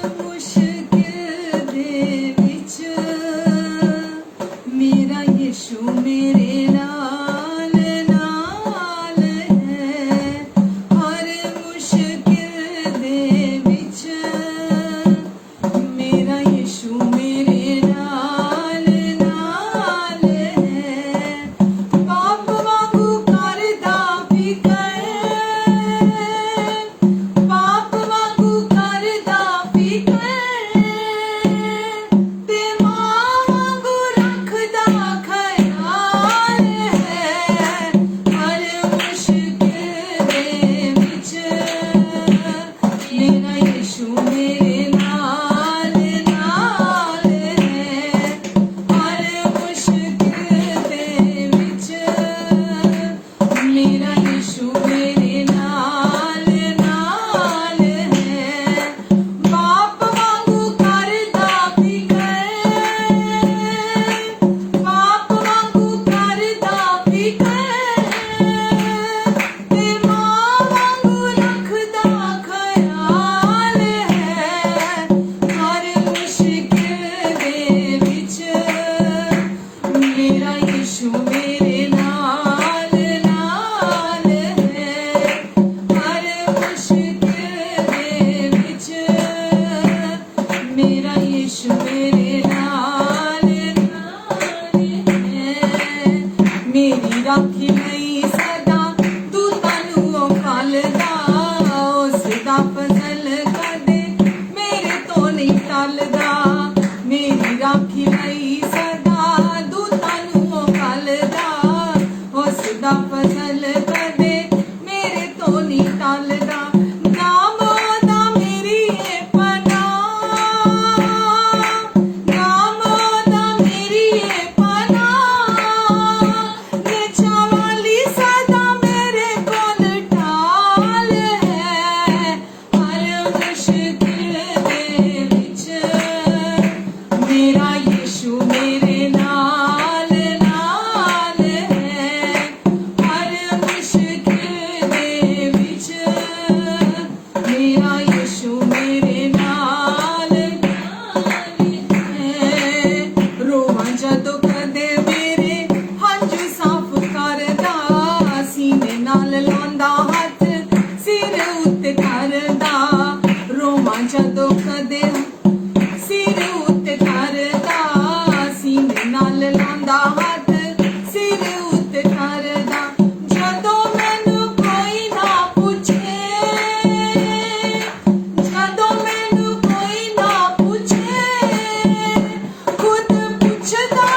मुश्किल दे विच मेरा यीशु मेरे नाल नाल है। हर मुश्किल दे विच मेरा यीशु मेरे नाल नाल है। पाप वांगू करदा फिकर, पाप वांगू करदा फिकर, ते मां वांगू रखदा ख्याल है। हर मुश्किल दे विच मेरा यीशु मेरे नाल नाल है। हर मुश्किल दे विच मेरा यीशु मेरे नाल नाल है। बाप वांगू करदा फिकर, बाप वांगू करदा फिकर, ते मां वांगू रखदा ख्याल है। हर मुश्किल दे विच मेरा यीशु मेरे नाल नाल है। हर मुश्किल दे विच मेरा यीशु मेरे नाल नाल है। मेरी राखी लई सदा दूतां नूं ओह घल्लदा, उसदा फजल कदे मेरे तो नहीं टलदा। मेरी राखी लई सदा दूतां नूं ओह घल्लदा, उसदा फजल कदे मेरे तो नहीं टलदा। नाम ओहदा मेरी ए पनाह, नाम ओहदा मेरी ए पनाह, नेचा वाली सदा मेरे कोल ढाल है। हर मुश्किल दे विच मेरा यीशु मेरे नाल नाल है। हर मुश्किल दे विच मेरा यीशु मेरे नाल नाल है। रोवां जदों कदे मेरे हंझू साफ करदा, सीने नाल लांदा हथ सिर उत्ते करदा। रोवां जदों कदे सिर उत्ते करदा, सीने नाल लांदा हथ सिर उत्ते करदा। जदों मैनू कोई ना पुछे, जदों मैनू कोई ना पुछे, खुद पुछदा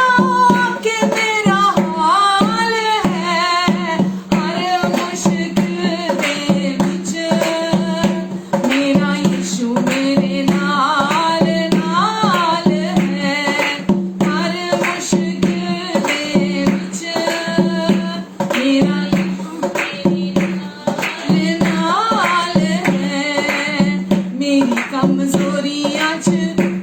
कि मेरा हाल है। हर मुश्किल दे विच मेरा यीशु मेरे नाल नाल है। हर मुश्किल दे विच मेरा यीशु मेरे नाल नाल है। मेरी कमजोरियां च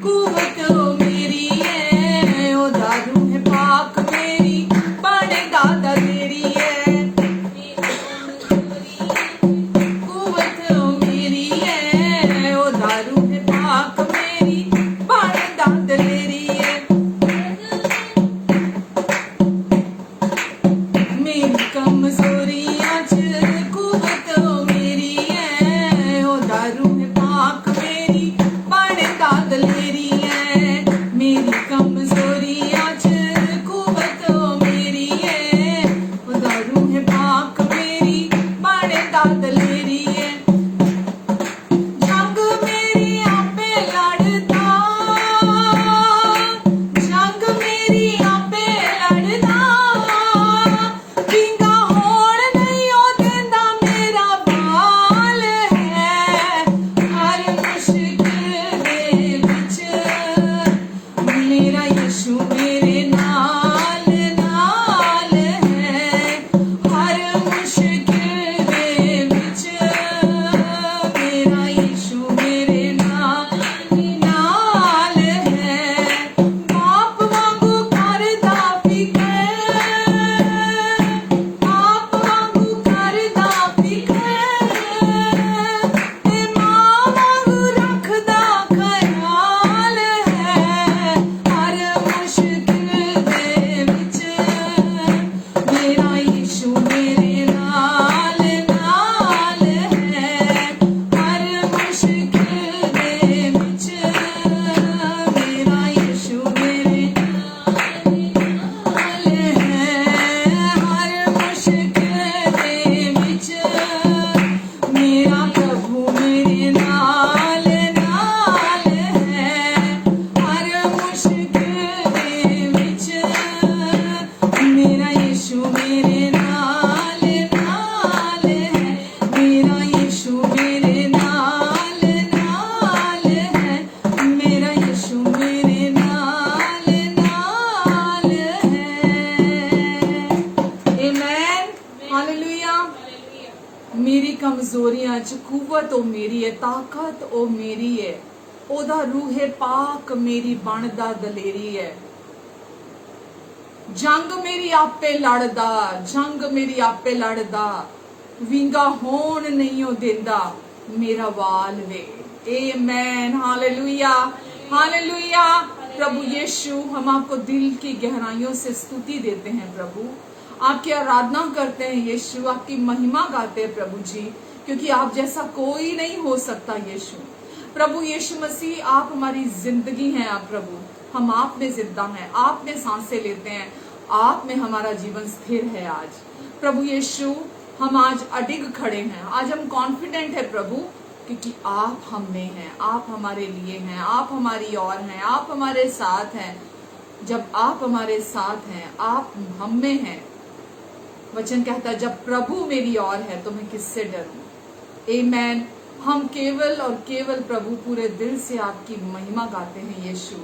कुवत ओ मेरी है, ओदा रूह पाक मेरी बड़े दादा तेरी है। मेरी कमजोरियां कुवत ओ मेरी है, ओदा रूह पाक मेरी बड़े दादा तेरी है। मेरी कमजोरियां च कुवत ओ मेरी है, ओदा रूह पाक मेरी बड़े दाद लेरी है। मेरी कमजोरियां च कुवत ओ मेरी है, ओदा रूह पाक मेरी बड़े दाद लेरी है। जंग मेरी आपे लड़ दुनिया च कुवत ओ मेरी है, ताकत ओ मेरी है, ओदा रूहे पाक मेरी बनदा दलेरी है। जंग मेरी आपे लड़दा, जंग मेरी आपे लड़दा, विंगा होन नहीं ओ देंदा मेरा वाल वे। आमेन, हालेलुया, हालेलुया। प्रभु यीशु, हम आपको दिल की गहराइयों से स्तुति देते हैं प्रभु, आपकी आराधना करते हैं यीशु, आपकी महिमा गाते हैं प्रभु जी, क्योंकि आप जैसा कोई नहीं हो सकता यीशु। प्रभु यीशु मसीह, आप हमारी जिंदगी हैं। आप प्रभु, हम आप में जिंदा हैं, आप में सांसें लेते हैं, आप में हमारा जीवन स्थिर है। आज प्रभु यीशु, हम आज अडिग खड़े हैं, आज हम कॉन्फिडेंट है प्रभु, क्योंकि आप हम में हैं, आप हमारे लिए हैं, आप हमारी ओर हैं, आप हमारे साथ हैं। जब आप हमारे साथ हैं, आप हम में हैं, वचन कहता है जब प्रभु मेरी ओर है तो मैं किससे डरूं। आमेन। हम केवल और केवल प्रभु पूरे दिल से आपकी महिमा गाते हैं यीशु,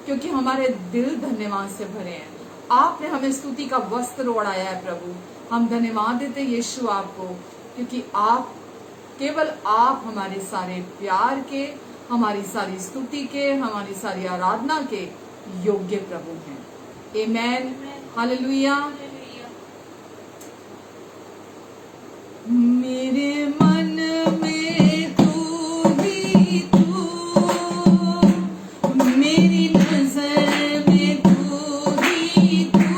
क्योंकि हमारे दिल धन्यवाद से भरे हैं। आपने हमें स्तुति का वस्त्र ओढ़ाया है प्रभु, हम धन्यवाद देते यीशु आपको, क्योंकि आप, केवल आप हमारे सारे प्यार के, हमारी सारी स्तुति के, हमारी सारी आराधना के योग्य प्रभु हैं। आमेन, हालेलुया। मेरे मन में तू ही तू, मेरी नजर में तू ही तू,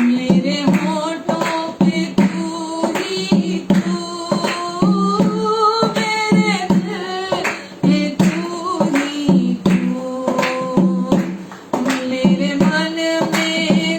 मेरे होठों पे तू ही तू, मेरे दिल में तू ही तू, मेरे मन में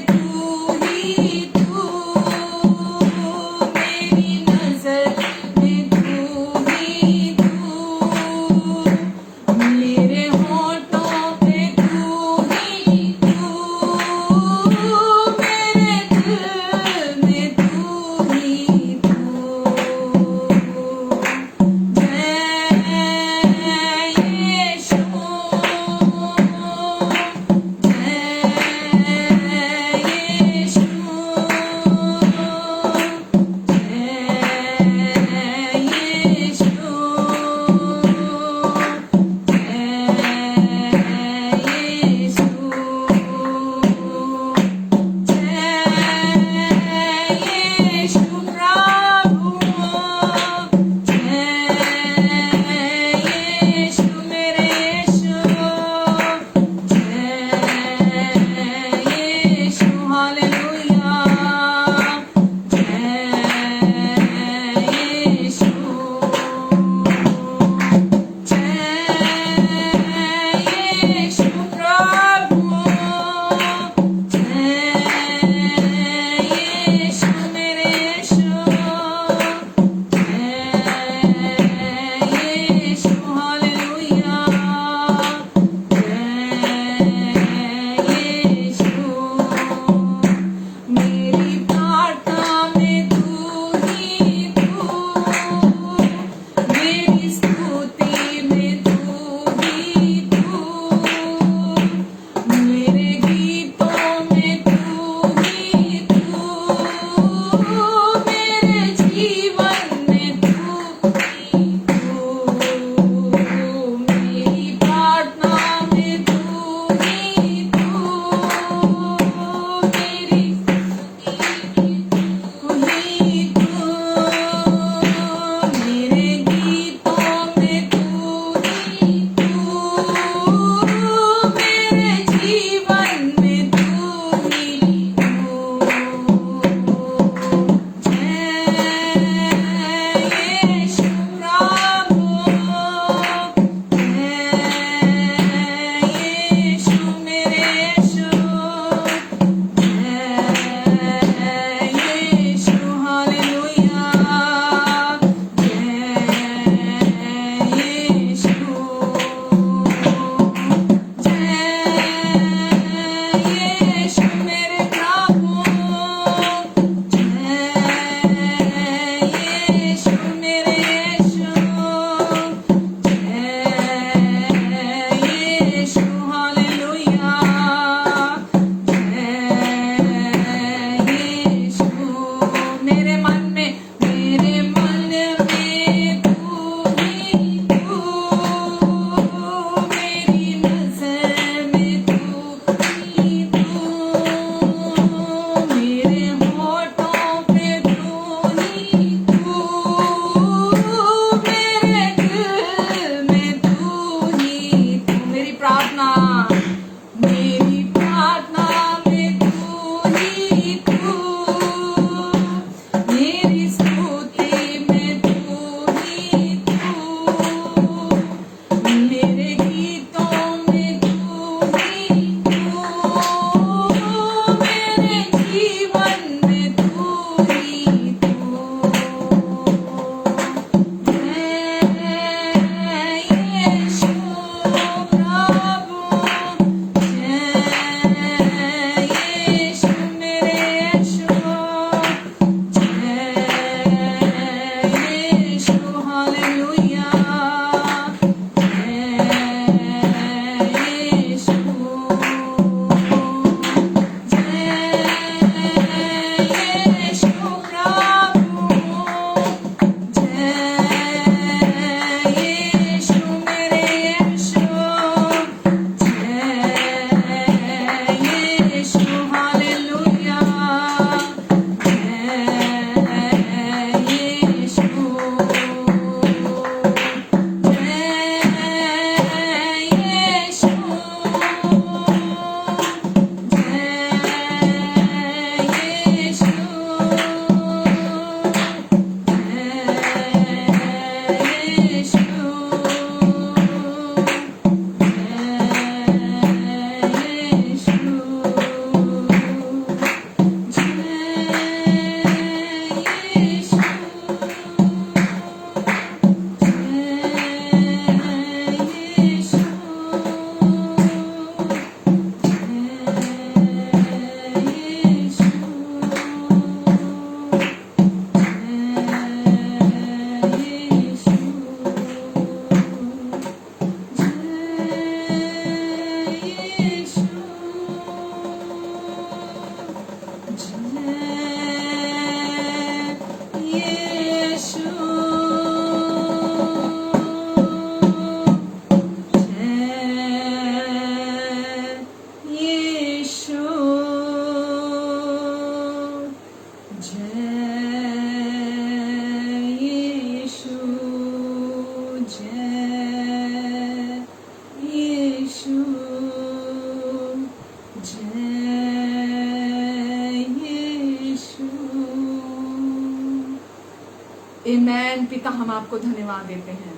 आमेन। पिता, हम आपको धन्यवाद देते हैं।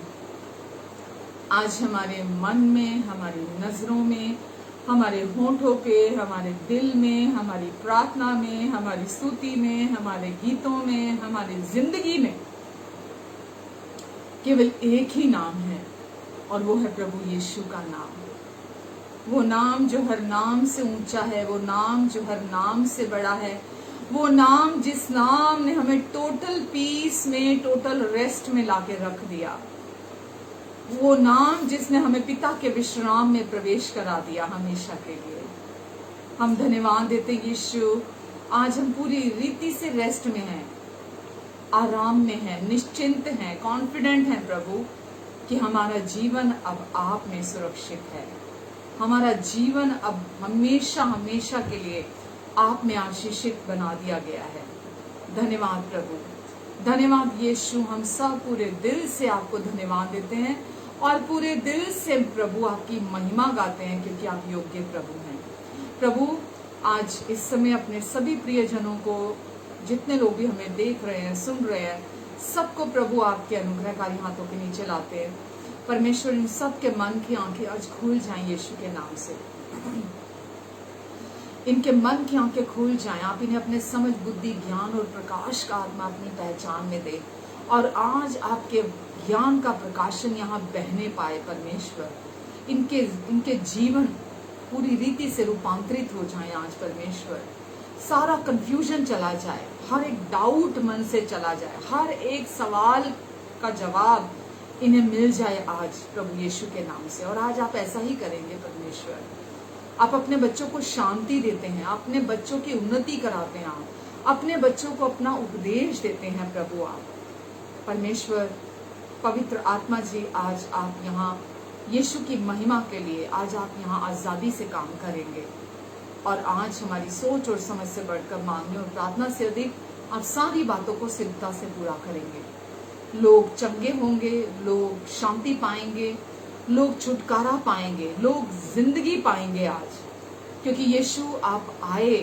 आज हमारे मन में, हमारी नजरों में, हमारे होठों पे, हमारे दिल में, हमारी प्रार्थना में, हमारी स्तुति में, हमारे गीतों में, हमारी जिंदगी में केवल एक ही नाम है, और वो है प्रभु यीशु का नाम। वो नाम जो हर नाम से ऊंचा है, वो नाम जो हर नाम से बड़ा है, वो नाम जिस नाम ने हमें टोटल पीस में, टोटल रेस्ट में लाके रख दिया, वो नाम जिसने हमें पिता के विश्राम में प्रवेश करा दिया हमेशा के लिए। हम धन्यवाद देते यीशु। आज हम पूरी रीति से रेस्ट में हैं, आराम में हैं, निश्चिंत हैं, कॉन्फिडेंट हैं प्रभु कि हमारा जीवन अब आप में सुरक्षित है। हमारा जीवन अब हमेशा हमेशा के लिए आप में आशीषित बना दिया गया है। धन्यवाद प्रभु, धन्यवाद यीशु। हम सब पूरे दिल से आपको धन्यवाद देते हैं और पूरे दिल से प्रभु आपकी महिमा गाते हैं, क्योंकि आप योग्य प्रभु हैं। प्रभु, आज इस समय अपने सभी प्रियजनों को, जितने लोग भी हमें देख रहे हैं, सुन रहे हैं, सबको प्रभु आपके अनुग्रहकारी हाथों के नीचे लाते हैं। परमेश्वर, इन सब के मन की आंखें आज खुल जाएं यीशु के नाम से। इनके मन की आंखें खुल जाएं। आप इन्हें अपने समझ, बुद्धि, ज्ञान और प्रकाश का आत्मा अपनी पहचान में दे, और आज आपके ज्ञान का प्रकाशन यहाँ बहने पाए। परमेश्वर, इनके जीवन पूरी रीति से रूपांतरित हो जाए आज। परमेश्वर, सारा कंफ्यूजन चला जाए, हर एक डाउट मन से चला जाए, हर एक सवाल का जवाब इन्हें मिल जाए आज प्रभु यीशु के नाम से। और आज आप ऐसा ही करेंगे परमेश्वर। आप अपने बच्चों को शांति देते हैं, अपने बच्चों की उन्नति कराते हैं, आप अपने बच्चों को अपना उपदेश देते हैं प्रभु। आप परमेश्वर, पवित्र आत्मा जी, आज आप यहाँ यीशु की महिमा के लिए आज आप यहाँ आजादी से काम करेंगे, और आज हमारी सोच और समझ से बढ़कर, मांगने और प्रार्थना से अधिक आप सारी बातों को सिद्धता से पूरा करेंगे। लोग चंगे होंगे, लोग शांति पाएंगे, लोग छुटकारा पाएंगे, लोग जिंदगी पाएंगे आज, क्योंकि यीशु आप आए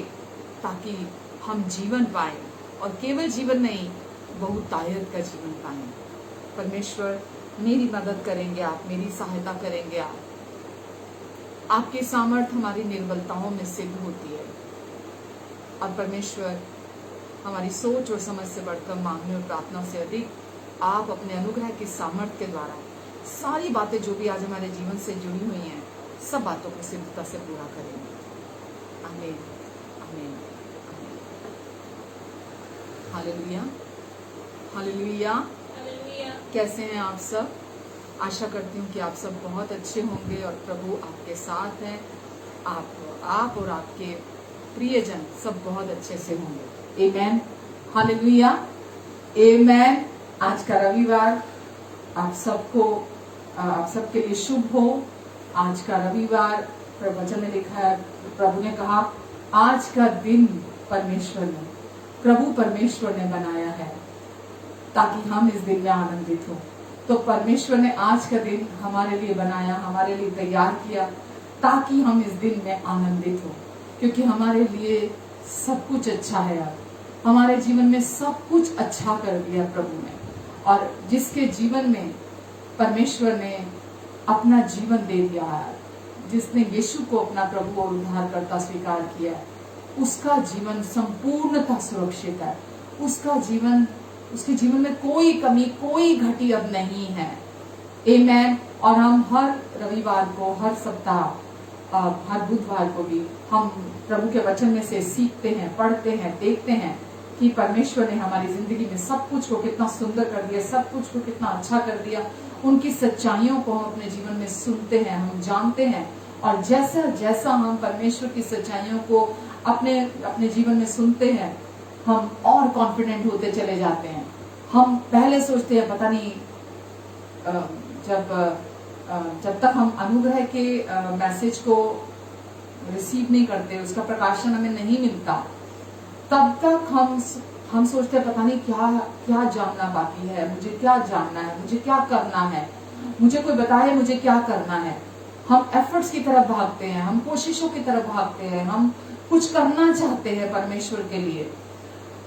ताकि हम जीवन पाए, और केवल जीवन नहीं, बहुतायत का जीवन पाए। परमेश्वर, मेरी मदद करेंगे आप, मेरी सहायता करेंगे आप। आपकी सामर्थ हमारी निर्बलताओं में सिद्ध होती है, और परमेश्वर, हमारी सोच और समझ से बढ़कर, मांगने और प्रार्थना से अधिक आप अपने अनुग्रह की सामर्थ के द्वारा सारी बातें जो भी आज हमारे जीवन से जुड़ी हुई हैं, सब बातों को सिद्धता से पूरा करेंगे। आमीन, आमीन, आमीन। Hallelujah, hallelujah. कैसे हैं आप सब? आशा करती हूँ कि आप सब बहुत अच्छे होंगे और प्रभु आपके साथ हैं। आप और आपके प्रियजन सब बहुत अच्छे से होंगे। आमीन, हालेलुया, आमीन। आज का रविवार आप सबके लिए शुभ हो। आज का रविवार, प्रवचन में लिखा है, प्रभु ने कहा, आज का दिन प्रभु परमेश्वर ने बनाया है ताकि हम इस दिन में आनंदित हो। तो परमेश्वर ने आज का दिन हमारे लिए बनाया, हमारे लिए तैयार किया, ताकि हम इस दिन में आनंदित हो, क्योंकि हमारे लिए सब कुछ अच्छा है। अब हमारे जीवन में सब कुछ अच्छा कर दिया प्रभु ने, और जिसके जीवन में परमेश्वर ने अपना जीवन दे दिया है, जिसने यीशु को अपना प्रभु और उद्धारकर्ता स्वीकार किया है, उसका जीवन संपूर्णतः सुरक्षित है। उसके जीवन में कोई कमी, कोई घटी अब नहीं है। आमीन। और हम हर रविवार को, हर सप्ताह, हर बुधवार को भी हम प्रभु के वचन में से सीखते हैं, पढ़ते हैं, देखते हैं कि परमेश्वर ने हमारी जिंदगी में सब कुछ को कितना सुंदर कर दिया, सब कुछ को कितना अच्छा कर दिया। उनकी सच्चाइयों को हम अपने जीवन में सुनते हैं, हम जानते हैं, और जैसा जैसा हम परमेश्वर की सच्चाइयों को अपने जीवन में सुनते हैं, हम और कॉन्फिडेंट होते चले जाते हैं। हम पहले सोचते हैं, पता नहीं, जब तक हम अनुग्रह के मैसेज को रिसीव नहीं करते, उसका प्रकाशन हमें नहीं मिलता, तब तक हम सोचते हैं, पता नहीं क्या जानना बाकी है, मुझे क्या जानना है, मुझे क्या करना है, मुझे कोई बताए मुझे क्या करना है। हम एफर्ट्स की तरफ भागते हैं, हम कोशिशों की तरफ भागते हैं, हम कुछ करना चाहते हैं परमेश्वर के लिए।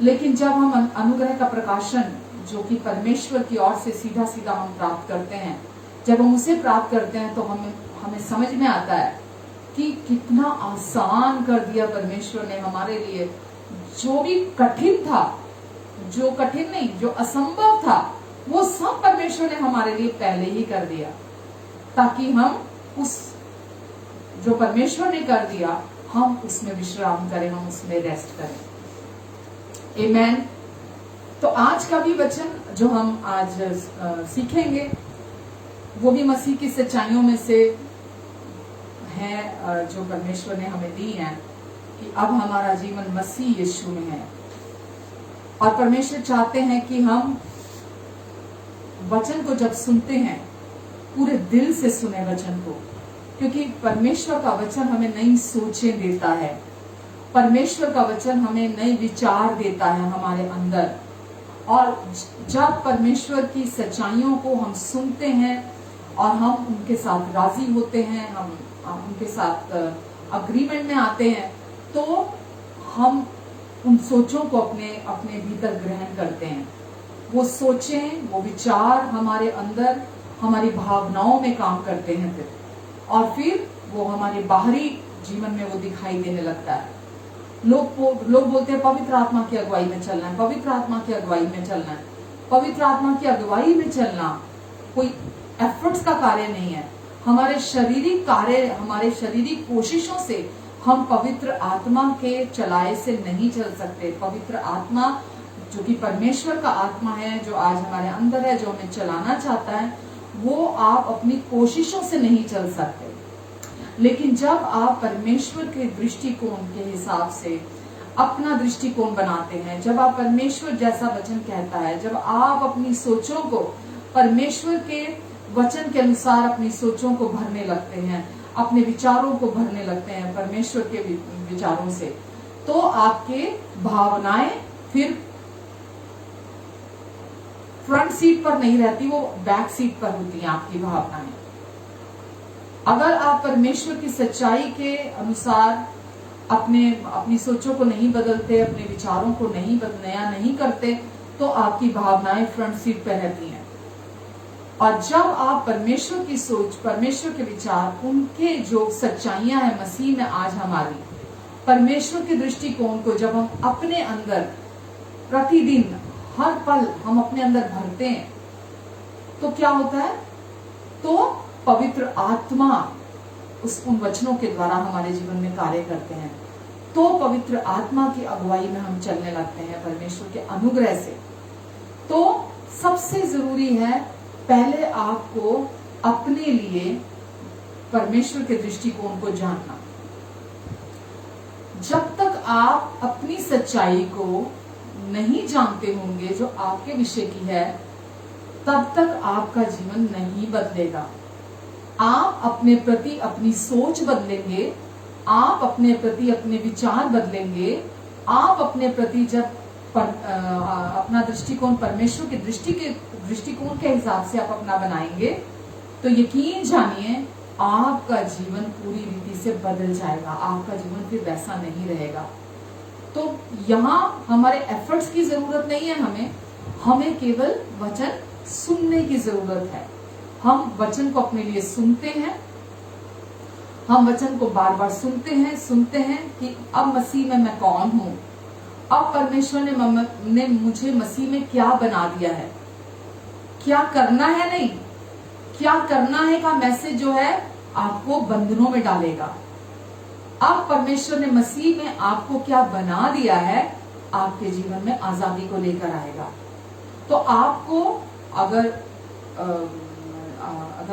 लेकिन जब हम अनुग्रह का प्रकाशन जो कि परमेश्वर की ओर से सीधा सीधा हम प्राप्त करते हैं, जब हम उसे प्राप्त करते हैं तो हमें समझ में आता है कि कितना आसान कर दिया परमेश्वर ने हमारे लिए। जो भी कठिन था, जो कठिन नहीं, जो असंभव था, वो सब परमेश्वर ने हमारे लिए पहले ही कर दिया, ताकि हम उस जो परमेश्वर ने कर दिया हम उसमें विश्राम करें, हम उसमें रेस्ट करें। आमेन। तो आज का भी वचन जो हम आज सीखेंगे वो भी मसीह की सच्चाइयों में से है, जो परमेश्वर ने हमें दी है कि अब हमारा जीवन मसीह यीशु में है। और परमेश्वर चाहते हैं कि हम वचन को जब सुनते हैं पूरे दिल से सुने वचन को, क्योंकि परमेश्वर का वचन हमें नई सोचें देता है, परमेश्वर का वचन हमें नए विचार देता है हमारे अंदर। और जब परमेश्वर की सच्चाइयों को हम सुनते हैं और हम उनके साथ राजी होते हैं, हम उनके साथ अग्रीमेंट में आते हैं, तो हम उन सोचों को अपने भीतर ग्रहण करते हैं। वो सोचें, वो विचार हमारे अंदर, हमारी भावनाओं में काम करते हैं और फिर वो हमारे बाहरी जीवन में वो दिखाई देने लगता है। लोग बोलते हैं पवित्र आत्मा की अगुवाई में चलना है, पवित्र आत्मा की अगुवाई में चलना है। पवित्र आत्मा की अगुवाई में चलना कोई एफर्ट्स का कार्य नहीं है। हमारे शारीरिक कार्य, हमारे शारीरिक कोशिशों से हम पवित्र आत्मा के चलाए से नहीं चल सकते। पवित्र आत्मा जो कि परमेश्वर का आत्मा है, जो आज हमारे अंदर है, जो हमें चलाना चाहता है, वो आप अपनी कोशिशों से नहीं चल सकते। लेकिन जब आप परमेश्वर के दृष्टिकोण के हिसाब से अपना दृष्टिकोण बनाते हैं, जब आप परमेश्वर जैसा वचन कहता है, जब आप अपनी सोचों को परमेश्वर के वचन के अनुसार अपनी सोचों को भरने लगते हैं, अपने विचारों को भरने लगते हैं परमेश्वर के विचारों से, तो आपके भावनाएं फिर फ्रंट सीट पर नहीं रहती, वो बैक सीट पर होती हैं आपकी भावनाएं। अगर आप परमेश्वर की सच्चाई के अनुसार अपनी सोचों को नहीं बदलते, अपने विचारों को नया नहीं करते, तो आपकी भावनाएं फ्रंट सीट पर रहती हैं। और जब आप परमेश्वर की सोच, परमेश्वर के विचार, उनके जो सच्चाइयां हैं मसीह में आज हमारी, परमेश्वर के दृष्टिकोण को जब हम अपने अंदर प्रतिदिन हर पल हम अपने अंदर भरते हैं, तो क्या होता है? तो पवित्र आत्मा उन वचनों के द्वारा हमारे जीवन में कार्य करते हैं। तो पवित्र आत्मा की अगुवाई में हम चलने लगते हैं परमेश्वर के अनुग्रह से। तो सबसे जरूरी है पहले आपको अपने लिए परमेश्वर के दृष्टिकोण को जानना। जब तक आप अपनी सच्चाई को नहीं जानते होंगे जो आपके विषय की है, तब तक आपका जीवन नहीं बदलेगा। आप अपने प्रति अपनी सोच बदलेंगे, आप अपने प्रति अपने विचार बदलेंगे, आप अपने प्रति जब अपना दृष्टिकोण परमेश्वर के दृष्टिकोण के हिसाब से आप अपना बनाएंगे, तो यकीन जानिए आपका जीवन पूरी रीति से बदल जाएगा। आपका जीवन फिर वैसा नहीं रहेगा। तो यहाँ हमारे एफर्ट्स की जरूरत नहीं है, हमें केवल वचन सुनने की जरूरत है। हम वचन को अपने लिए सुनते हैं, हम वचन को बार बार सुनते हैं कि अब मसीह में मैं कौन हूं, अब परमेश्वर ने मुझे मसीह में क्या बना दिया है, क्या करना है, नहीं क्या करना है का मैसेज जो है आपको बंधनों में डालेगा। अब परमेश्वर ने मसीह में आपको क्या बना दिया है, आपके जीवन में आजादी को लेकर आएगा। तो आपको अगर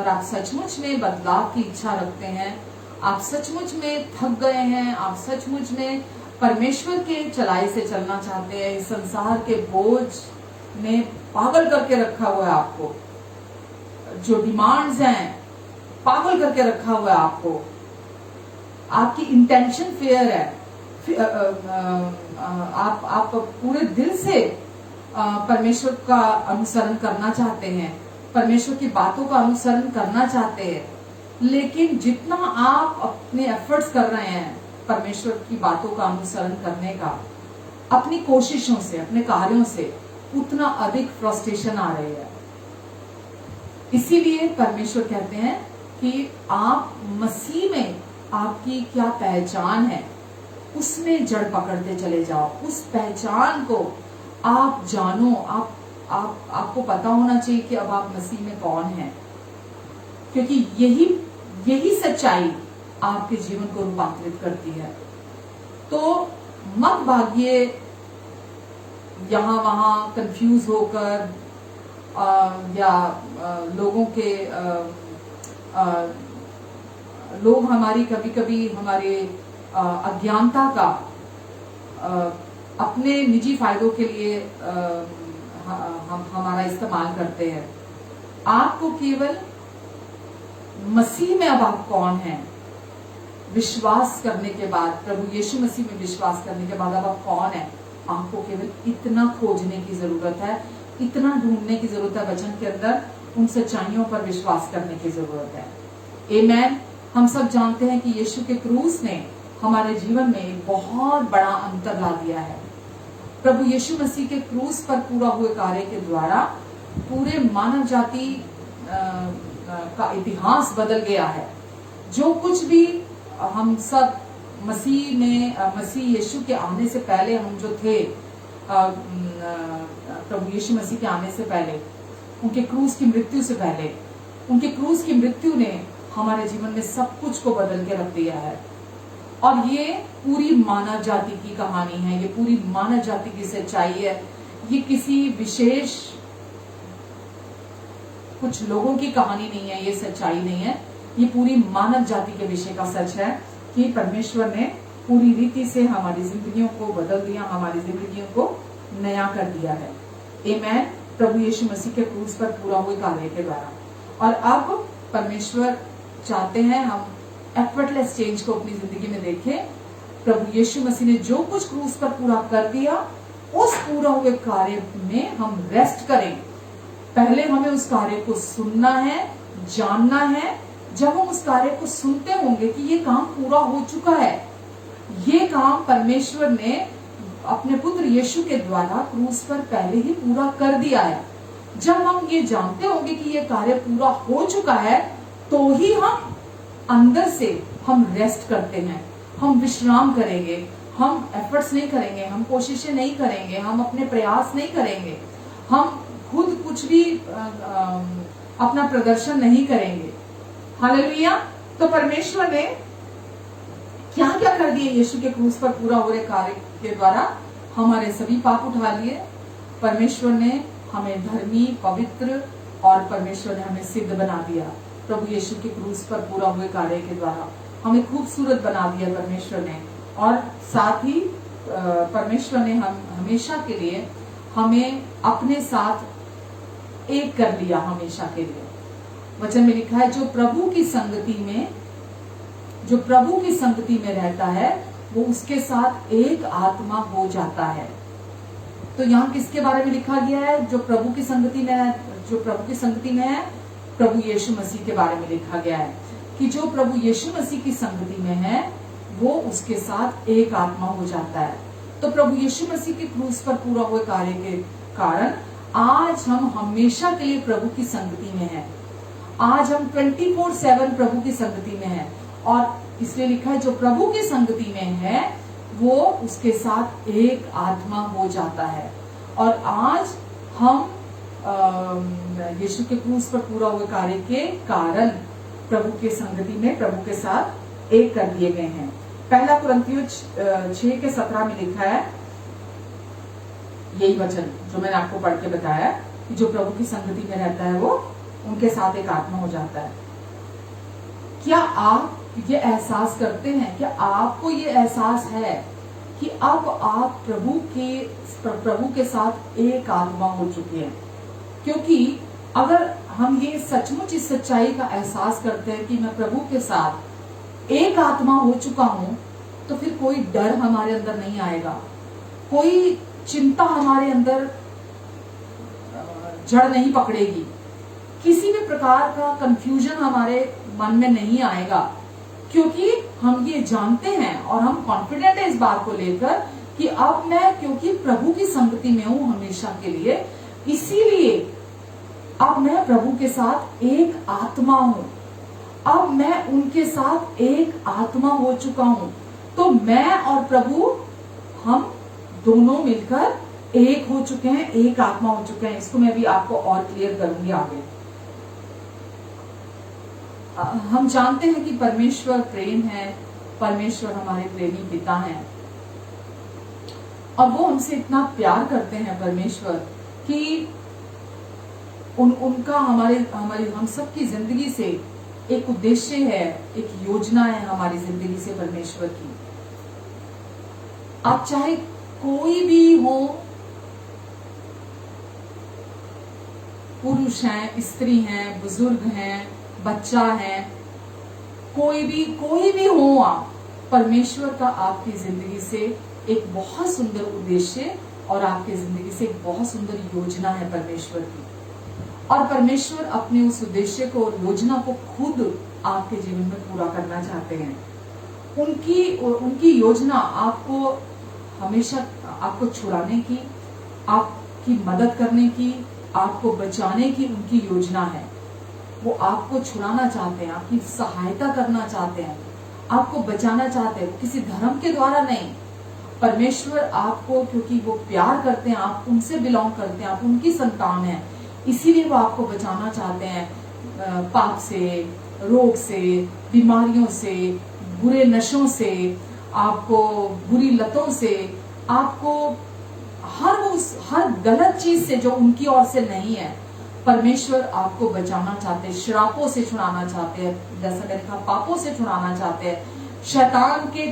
आप सचमुच में बदलाव की इच्छा रखते हैं, आप सचमुच में थक गए हैं, आप सचमुच में परमेश्वर के चलाए से चलना चाहते हैं, इस संसार के बोझ ने पागल करके रखा हुआ है आपको, जो डिमांड्स हैं पागल करके रखा हुआ है आपको, आपकी इंटेंशन फेयर है, आप पूरे दिल से परमेश्वर का अनुसरण करना चाहते हैं, परमेश्वर की बातों का अनुसरण करना चाहते हैं, लेकिन जितना आप अपने एफर्ट्स कर रहे हैं परमेश्वर की बातों का अनुसरण करने का, अपनी कोशिशों से, अपने कार्यों से, उतना अधिक फ्रस्ट्रेशन आ रही है। इसीलिए परमेश्वर कहते हैं कि आप मसीह में आपकी क्या पहचान है उसमें जड़ पकड़ते चले जाओ, उस पहचान को आप जानो। आपको पता होना चाहिए कि अब आप मसीह में कौन हैं, क्योंकि यही सच्चाई आपके जीवन को रूपांतरित करती है। तो मत भागिए यहां वहां कंफ्यूज होकर या लोगों के लोग हमारी कभी कभी हमारे अज्ञानता का अपने निजी फायदों के लिए हमारा इस्तेमाल करते हैं। आपको केवल मसीह में अब आप कौन हैं विश्वास करने के बाद, प्रभु यीशु मसीह में विश्वास करने के बाद अब आप कौन हैं, आपको केवल इतना खोजने की जरूरत है, इतना ढूंढने की जरूरत है वचन के अंदर, उन सच्चाइयों पर विश्वास करने की जरूरत है। आमेन। हम सब जानते हैं कि यीशु के क्रूस ने हमारे जीवन में एक बहुत बड़ा अंतर ला दिया है। प्रभु यीशु मसीह के क्रूस पर पूरा हुए कार्य के द्वारा पूरे मानव जाति का इतिहास बदल गया है। जो कुछ भी हम सब मसीह यीशु के आने से पहले हम जो थे, प्रभु यीशु मसीह के आने से पहले, उनके क्रूस की मृत्यु से पहले, उनके क्रूस की मृत्यु ने हमारे जीवन में सब कुछ को बदल के रख दिया है। और ये पूरी मानव जाति की कहानी है, ये पूरी मानव जाति की सच्चाई है। ये किसी विशेष कुछ लोगों की कहानी नहीं है, ये सच्चाई नहीं है, ये पूरी मानव जाति के विषय का सच है कि परमेश्वर ने पूरी रीति से हमारी जिंदगियों को बदल दिया, हमारी जिंदगियों को नया कर दिया है। आमेन। प्रभु यीशु मसीह के क्रूस पर पूरा हुए कार्य के द्वारा। और अब परमेश्वर चाहते हैं हम एफर्टलेस चेंज को अपनी जिंदगी में देखें। प्रभु यीशु मसीह ने जो कुछ क्रूस पर पूरा कर दिया, उस पूरा हुए कार्य में हम रेस्ट करें। पहले हमें उस कार्य को सुनना है, जानना है। जब हम उस कार्य को सुनते होंगे कि ये काम पूरा हो चुका है, ये काम परमेश्वर ने अपने पुत्र यीशु के द्वारा क्रूस पर पहले ही पूरा कर दिया है। जब हम ये जानते होंगे कि ये कार्य पूरा हो चुका है, तो ही हम अंदर से हम रेस्ट करते हैं, हम विश्राम करेंगे, हम एफर्ट्स नहीं करेंगे, हम कोशिशें नहीं करेंगे, हम अपने प्रयास नहीं करेंगे, हम खुद कुछ भी अपना प्रदर्शन नहीं करेंगे। हालेलुया। तो परमेश्वर ने क्या क्या कर दिए यीशु के क्रूस पर पूरा हो रहे कार्य के द्वारा? हमारे सभी पाप उठा लिए। परमेश्वर ने हमें धर्मी, पवित्र और परमेश्वर ने हमें सिद्ध बना दिया। प्रभु यीशु के क्रूस पर पूरा हुए कार्य के द्वारा हमें खूबसूरत बना दिया परमेश्वर ने। और साथ ही परमेश्वर ने हम हमेशा के लिए हमें अपने साथ एक कर लिया, हमेशा के लिए। वचन में लिखा है, जो प्रभु की संगति में रहता है वो उसके साथ एक आत्मा हो जाता है। तो यहाँ किसके बारे में लिखा गया है? जो प्रभु की संगति में है, जो प्रभु की संगति में है, प्रभु यीशु मसीह के बारे में लिखा गया है कि जो प्रभु यीशु मसीह की संगति में है वो उसके साथ एक आत्मा हो जाता है। तो प्रभु यीशु मसीह के क्रूस पर पूरा हुए कार्य के कारण आज हम हमेशा के लिए प्रभु की संगति में हैं। आज हम 24/7 प्रभु की संगति में हैं। और इसलिए लिखा है, जो प्रभु की संगति में है वो उसके साथ एक आत्मा हो जाता है। और आज हम यीशु के क्रूस पर पूरा हुए कार्य के कारण प्रभु के संगति में, प्रभु के साथ एक कर दिए गए हैं। पहला कुरिन्थियों 6:17 में लिखा है यही वचन जो मैंने आपको पढ़ के बताया कि जो प्रभु की संगति में रहता है वो उनके साथ एक आत्मा हो जाता है। क्या आप ये एहसास करते हैं? क्या आपको ये एहसास है कि अब आप प्रभु के साथ एक आत्मा हो चुके हैं? क्योंकि अगर हम ये सचमुच इस सच्चाई का एहसास करते हैं कि मैं प्रभु के साथ एक आत्मा हो चुका हूं, तो फिर कोई डर हमारे अंदर नहीं आएगा, कोई चिंता हमारे अंदर जड़ नहीं पकड़ेगी, किसी भी प्रकार का कंफ्यूजन हमारे मन में नहीं आएगा, क्योंकि हम ये जानते हैं और हम कॉन्फिडेंट है इस बात को लेकर कि अब मैं क्योंकि प्रभु की संगति में हूं हमेशा के लिए, इसीलिए अब मैं प्रभु के साथ एक आत्मा हूं। अब मैं उनके साथ एक आत्मा हो चुका हूं। तो मैं और प्रभु हम दोनों मिलकर एक हो चुके हैं, एक आत्मा हो चुके हैं। इसको मैं भी आपको और क्लियर करूंगी आगे। हम जानते हैं कि परमेश्वर प्रेम है, परमेश्वर हमारे प्रेमी पिता हैं, और वो हमसे इतना प्यार करते हैं परमेश्वर कि उनका हमारी हम सबकी जिंदगी से एक उद्देश्य है, एक योजना है हमारी जिंदगी से परमेश्वर की। आप चाहे कोई भी हो, पुरुष हैं, स्त्री हैं, बुजुर्ग हैं, बच्चा है, कोई भी हो, आप परमेश्वर का आपकी जिंदगी से एक बहुत सुंदर उद्देश्य और आपकी जिंदगी से एक बहुत सुंदर योजना है परमेश्वर की। और परमेश्वर अपने उस उद्देश्य को और योजना को खुद आपके जीवन में पूरा करना चाहते हैं। उनकी योजना आपको हमेशा आपको छुड़ाने की, आपकी मदद करने की, आपको बचाने की उनकी योजना है। वो आपको छुड़ाना चाहते हैं, आपकी सहायता करना चाहते हैं, आपको बचाना चाहते हैं, किसी धर्म के द्वारा नहीं। परमेश्वर आपको, क्योंकि वो प्यार करते हैं, आप उनसे बिलोंग करते हैं, आप उनकी संतान हैं, इसीलिए वो आपको बचाना चाहते हैं पाप से, रोग से, बीमारियों से, बुरे नशों से, आपको बुरी लतों से, आपको हर गलत चीज से जो उनकी ओर से नहीं है। परमेश्वर आपको बचाना चाहते हैं, श्रापों से छुड़ाना चाहते हैं, जैसा मैंने कहा पापों से छुड़ाना चाहते हैं, शैतान के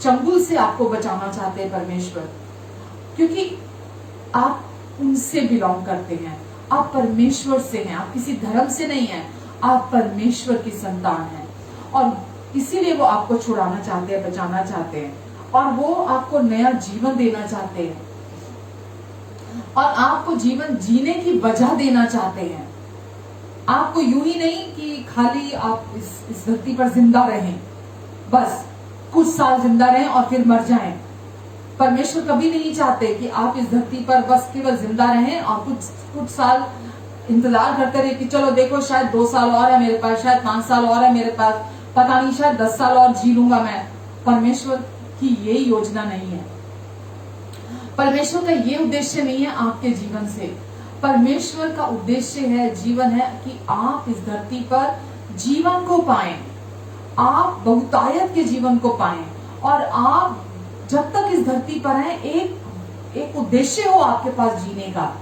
चंगुल से आपको बचाना चाहते हैं परमेश्वर, क्योंकि आप उनसे बिलोंग करते हैं, आप परमेश्वर से हैं, आप किसी धर्म से नहीं हैं, आप परमेश्वर की संतान हैं। और इसीलिए वो आपको छुड़ाना चाहते हैं, बचाना चाहते हैं, और वो आपको नया जीवन देना चाहते हैं, और आपको जीवन जीने की वजह देना चाहते हैं। आपको यूं ही नहीं कि खाली आप इस धरती पर जिंदा रहें, बस कुछ साल जिंदा रहें और फिर मर जाएं। परमेश्वर कभी नहीं चाहते कि आप इस धरती पर बस केवल जिंदा रहें और कुछ साल इंतजार करते रहे कि चलो देखो शायद 2 साल और है मेरे पास, शायद 5 साल और है मेरे पास, पता नहीं शायद 10 साल और जी लूंगा मैं। परमेश्वर की ये योजना नहीं है, परमेश्वर का ये उद्देश्य नहीं है आपके जीवन से। परमेश्वर का उद्देश्य है, जीवन है कि आप इस धरती पर जीवन को पाएं, आप बहुतायत के जीवन को पाएं, और आप जब तक इस धरती पर हैं एक उद्देश्य हो आपके पास जीने का,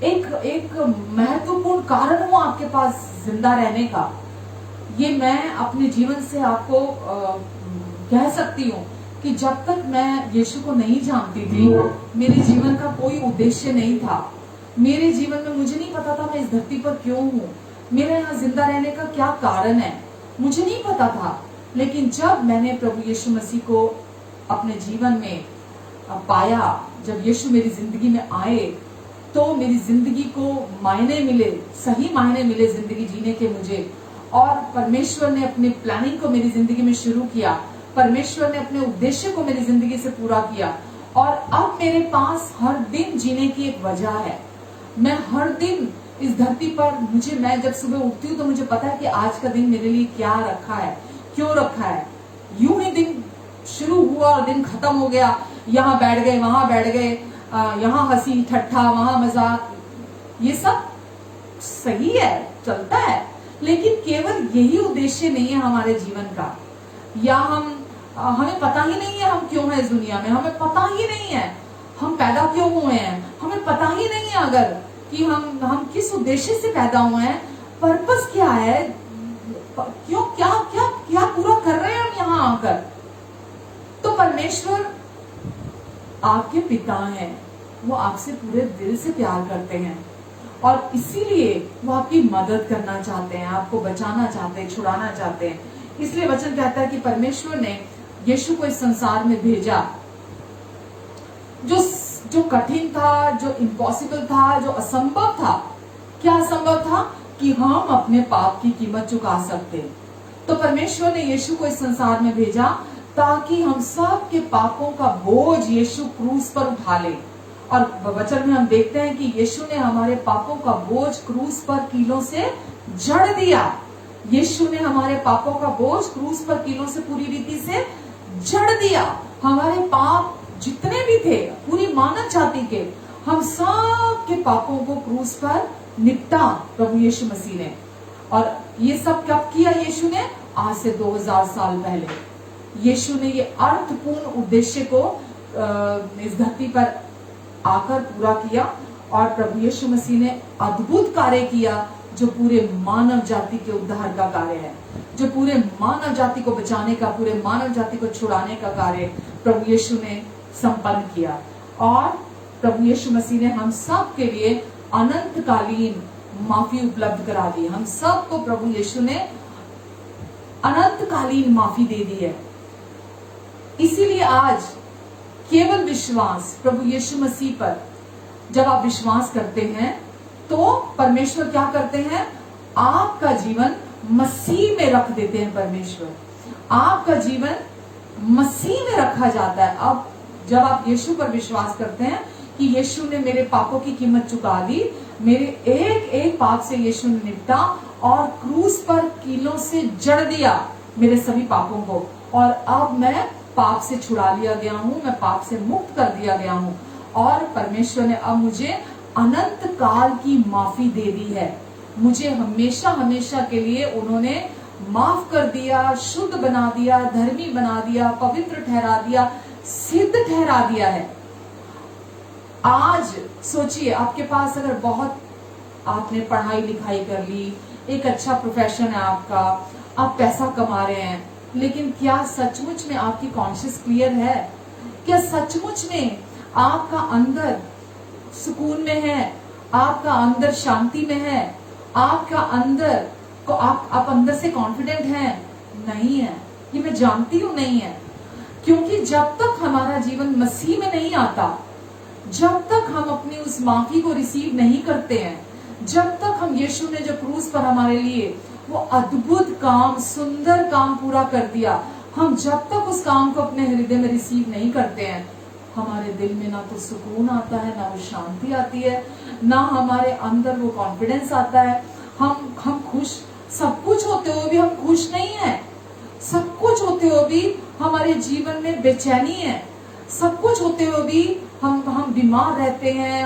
एक महत्वपूर्ण कारण हो आपके पास जिंदा रहने का। ये मैं अपने जीवन से आपको कह सकती हूँ कि जब तक मैं यीशु को नहीं जानती थी, मेरे जीवन का कोई उद्देश्य नहीं था। मेरे जीवन में मुझे नहीं पता था मैं इस धरती पर क्यों हूँ, मेरे यहाँ जिंदा रहने का क्या कारण है, मुझे नहीं पता था। लेकिन जब मैंने प्रभु यीशु मसीह को अपने जीवन में पाया, जब यीशु मेरी जिंदगी में आए, तो मेरी जिंदगी को मायने मिले, सही मायने मिले जिंदगी जीने के मुझे। और परमेश्वर ने अपने प्लानिंग को मेरी जिंदगी में शुरू किया, परमेश्वर ने अपने उद्देश्य को मेरी जिंदगी से पूरा किया, और अब मेरे पास हर दिन जीने की एक वजह है। मैं हर दिन इस धरती पर, मैं जब सुबह उठती हूँ तो मुझे पता है कि आज का दिन मेरे लिए क्या रखा है, क्यों रखा है। यूं ही दिन शुरू हुआ और दिन खत्म हो गया, यहाँ बैठ गए, वहां बैठ गए, यहाँ हंसी ठट्ठा, वहां मजाक, ये सब सही है, चलता है, लेकिन केवल यही उद्देश्य नहीं है हमारे जीवन का। या हमें पता ही नहीं है हम क्यों हैं इस दुनिया में, हमें पता ही नहीं है हम पैदा क्यों हुए हैं, हमें पता ही नहीं है अगर कि हम किस उद्देश्य से पैदा हुए हैं, पर्पस क्या है, क्यों क्या क्या क्या पूरा कर रहे हैं हम यहाँ आकर। तो परमेश्वर आपके पिता हैं, वो आपसे पूरे दिल से प्यार करते हैं, और इसीलिए वो आपकी मदद करना चाहते हैं, आपको बचाना चाहते हैं, छुड़ाना चाहते हैं। इसलिए वचन कहता है कि परमेश्वर ने यीशु को इस संसार में भेजा, जो कठिन था, जो इम्पॉसिबल था, जो असंभव था। क्या असंभव था? कि हम अपने पाप की कीमत चुका सकते। तो परमेश्वर ने यीशु को इस संसार में भेजा ताकि हम सब के पापों का बोझ यीशु क्रूस पर उठा ले। और वचन में हम देखते हैं कि यीशु ने हमारे पापों का बोझ क्रूस पर कीलों से जड़ दिया। यीशु ने हमारे पापों का बोझ क्रूस पर कीलों से पूरी रीति से जड़ दिया। हमारे पाप जितने भी थे, पूरी मानव जाति के, हम सब के पापों को क्रूस पर निपटा प्रभु यीशु मसीह ने। और ये सब कब किया यीशु ने? आज से 2000 साल पहले यीशु ने ये अर्थपूर्ण उद्देश्य को इस धरती पर आकर पूरा किया। और प्रभु यीशु मसीह ने अद्भुत कार्य किया जो पूरे मानव जाति के उद्धार का कार्य है, जो पूरे मानव जाति को बचाने का, पूरे मानव जाति को छुड़ाने का कार्य प्रभु यीशु ने संपन्न किया। और प्रभु यीशु मसीह ने हम सब के लिए अनंतकालीन माफी उपलब्ध करा दी। हम सब को प्रभु यीशु ने अनंतकालीन माफी दे दी है। इसीलिए आज केवल विश्वास प्रभु यीशु मसीह पर जब आप विश्वास करते हैं तो परमेश्वर क्या करते हैं? आपका जीवन मसीह में रख देते हैं। परमेश्वर आपका जीवन मसीह में रखा जाता है। अब जब आप यीशु पर विश्वास करते हैं कि यीशु ने मेरे पापों की कीमत चुका दी, मेरे एक एक पाप से यीशु ने निपटा और क्रूस पर कीलों से जड़ दिया मेरे सभी पापों को, और अब मैं पाप से छुड़ा लिया गया हूँ, मैं पाप से मुक्त कर दिया गया हूँ। और परमेश्वर ने अब मुझे अनंत काल की माफी दे दी है। मुझे हमेशा हमेशा के लिए उन्होंने माफ कर दिया, शुद्ध बना दिया, धर्मी बना दिया, पवित्र ठहरा दिया, सिद्ध ठहरा दिया है। आज सोचिए, आपके पास अगर बहुत आपने पढ़ाई लिखाई कर ली, एक अच्छा प्रोफेशन है आपका, आप पैसा कमा रहे हैं, लेकिन क्या सचमुच में आपकी कॉन्शियस क्लियर है? क्या सचमुच में आपका अंदर सुकून में है? आपका अंदर शांति में है? आपका अंदर को आप अंदर से कॉन्फिडेंट हैं? नहीं है। ये मैं जानती हूं नहीं है। क्योंकि जब तक हमारा जीवन मसीह में नहीं आता, जब तक हम अपनी उस माफी को रिसीव नहीं करते हैं, जब तक हम यीशु ने जो क्रूस पर हमारे लिए वो अद्भुत काम, सुंदर काम पूरा कर दिया, हम जब तक उस काम को अपने हृदय में रिसीव नहीं करते हैं, हमारे दिल में ना तो सुकून आता है, ना वो शांति आती है, ना हमारे अंदर वो कॉन्फिडेंस आता है। हम खुश, सब कुछ होते हुए भी हम खुश नहीं है। सब कुछ होते हुए भी हमारे जीवन में बेचैनी है। सब कुछ होते हुए भी हम बीमार रहते हैं।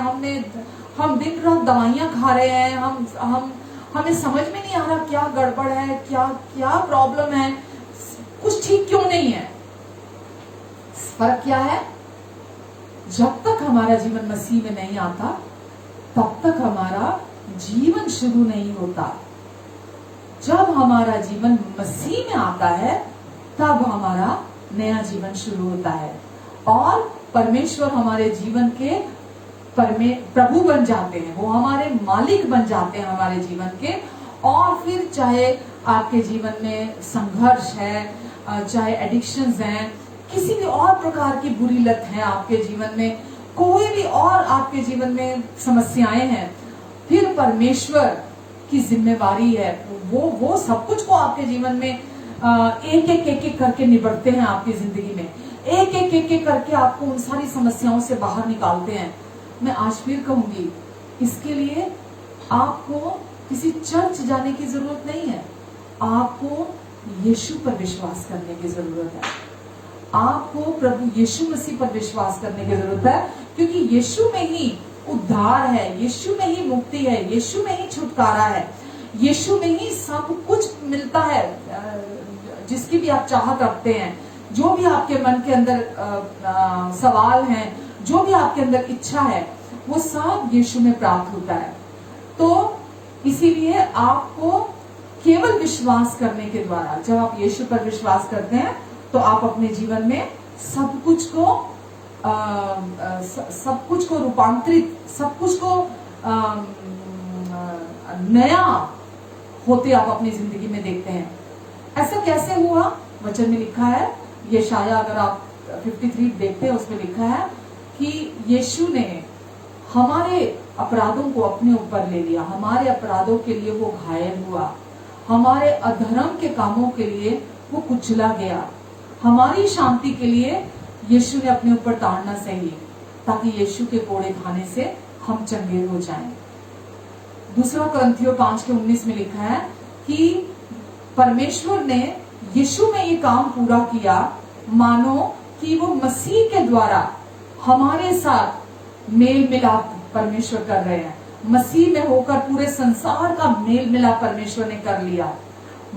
हम दिन रात दवाइयां खा रहे हैं। हमें समझ में नहीं आ रहा क्या गड़बड़ है, क्या प्रॉब्लम है, कुछ ठीक क्यों नहीं है। फर्क क्या है? जब तक हमारा जीवन मसीह में नहीं आता, तब तक हमारा जीवन शुरू नहीं होता। जब हमारा जीवन मसीह में आता है, तब हमारा नया जीवन शुरू होता है और परमेश्वर हमारे जीवन के प्रभु बन जाते हैं। वो हमारे मालिक बन जाते हैं हमारे जीवन के। और फिर चाहे आपके जीवन में संघर्ष है, चाहे एडिक्शंस हैं, किसी भी और प्रकार की बुरी लत है आपके जीवन में, कोई भी और आपके जीवन में समस्याएं हैं, फिर परमेश्वर की जिम्मेवारी है। वो सब कुछ को आपके जीवन में एक एक करके निबटते हैं आपकी जिंदगी में। एक एक करके आपको उन सारी समस्याओं से बाहर निकालते हैं। मैं आज फिर कहूंगी, इसके लिए आपको किसी चर्च जाने की जरूरत नहीं है। आपको यीशु पर विश्वास करने की जरूरत है। आपको प्रभु यीशु मसीह पर विश्वास करने की जरूरत है, क्योंकि यीशु में ही उद्धार है, यीशु में ही मुक्ति है, यीशु में ही छुटकारा है, यीशु में ही सब कुछ मिलता है। जिसकी भी आप चाहत रखते हैं, जो भी आपके मन के अंदर सवाल हैं, जो भी आपके अंदर इच्छा है, वो सब यीशु में प्राप्त होता है। तो इसीलिए आपको केवल विश्वास करने के द्वारा, जब आप यीशु पर विश्वास करते हैं, तो आप अपने जीवन में सब कुछ को रूपांतरित, सब कुछ को नया होते आप अपनी जिंदगी में देखते हैं। ऐसा कैसे हुआ? वचन में लिखा है, यशाया अगर आप 53 देखते हैं, उसमें लिखा है कि यीशु ने हमारे अपराधों को अपने ऊपर ले लिया, हमारे अपराधों के लिए वो घायल हुआ, हमारे अधर्म के कामों के लिए वो कुचला गया, हमारी शांति के लिए यीशु ने अपने ऊपर ताड़ना सही, ताकि यीशु के कोड़े खाने से हम चंगे हो जाएं। दूसरा कुरिन्थियों 5:19 में लिखा है कि परमेश्वर ने यीशु में ये काम पूरा किया, मानो कि वो मसीह के द्वारा हमारे साथ मेल मिलाप परमेश्वर कर रहे हैं। मसीह में होकर पूरे संसार का मेल मिलाप परमेश्वर ने कर लिया।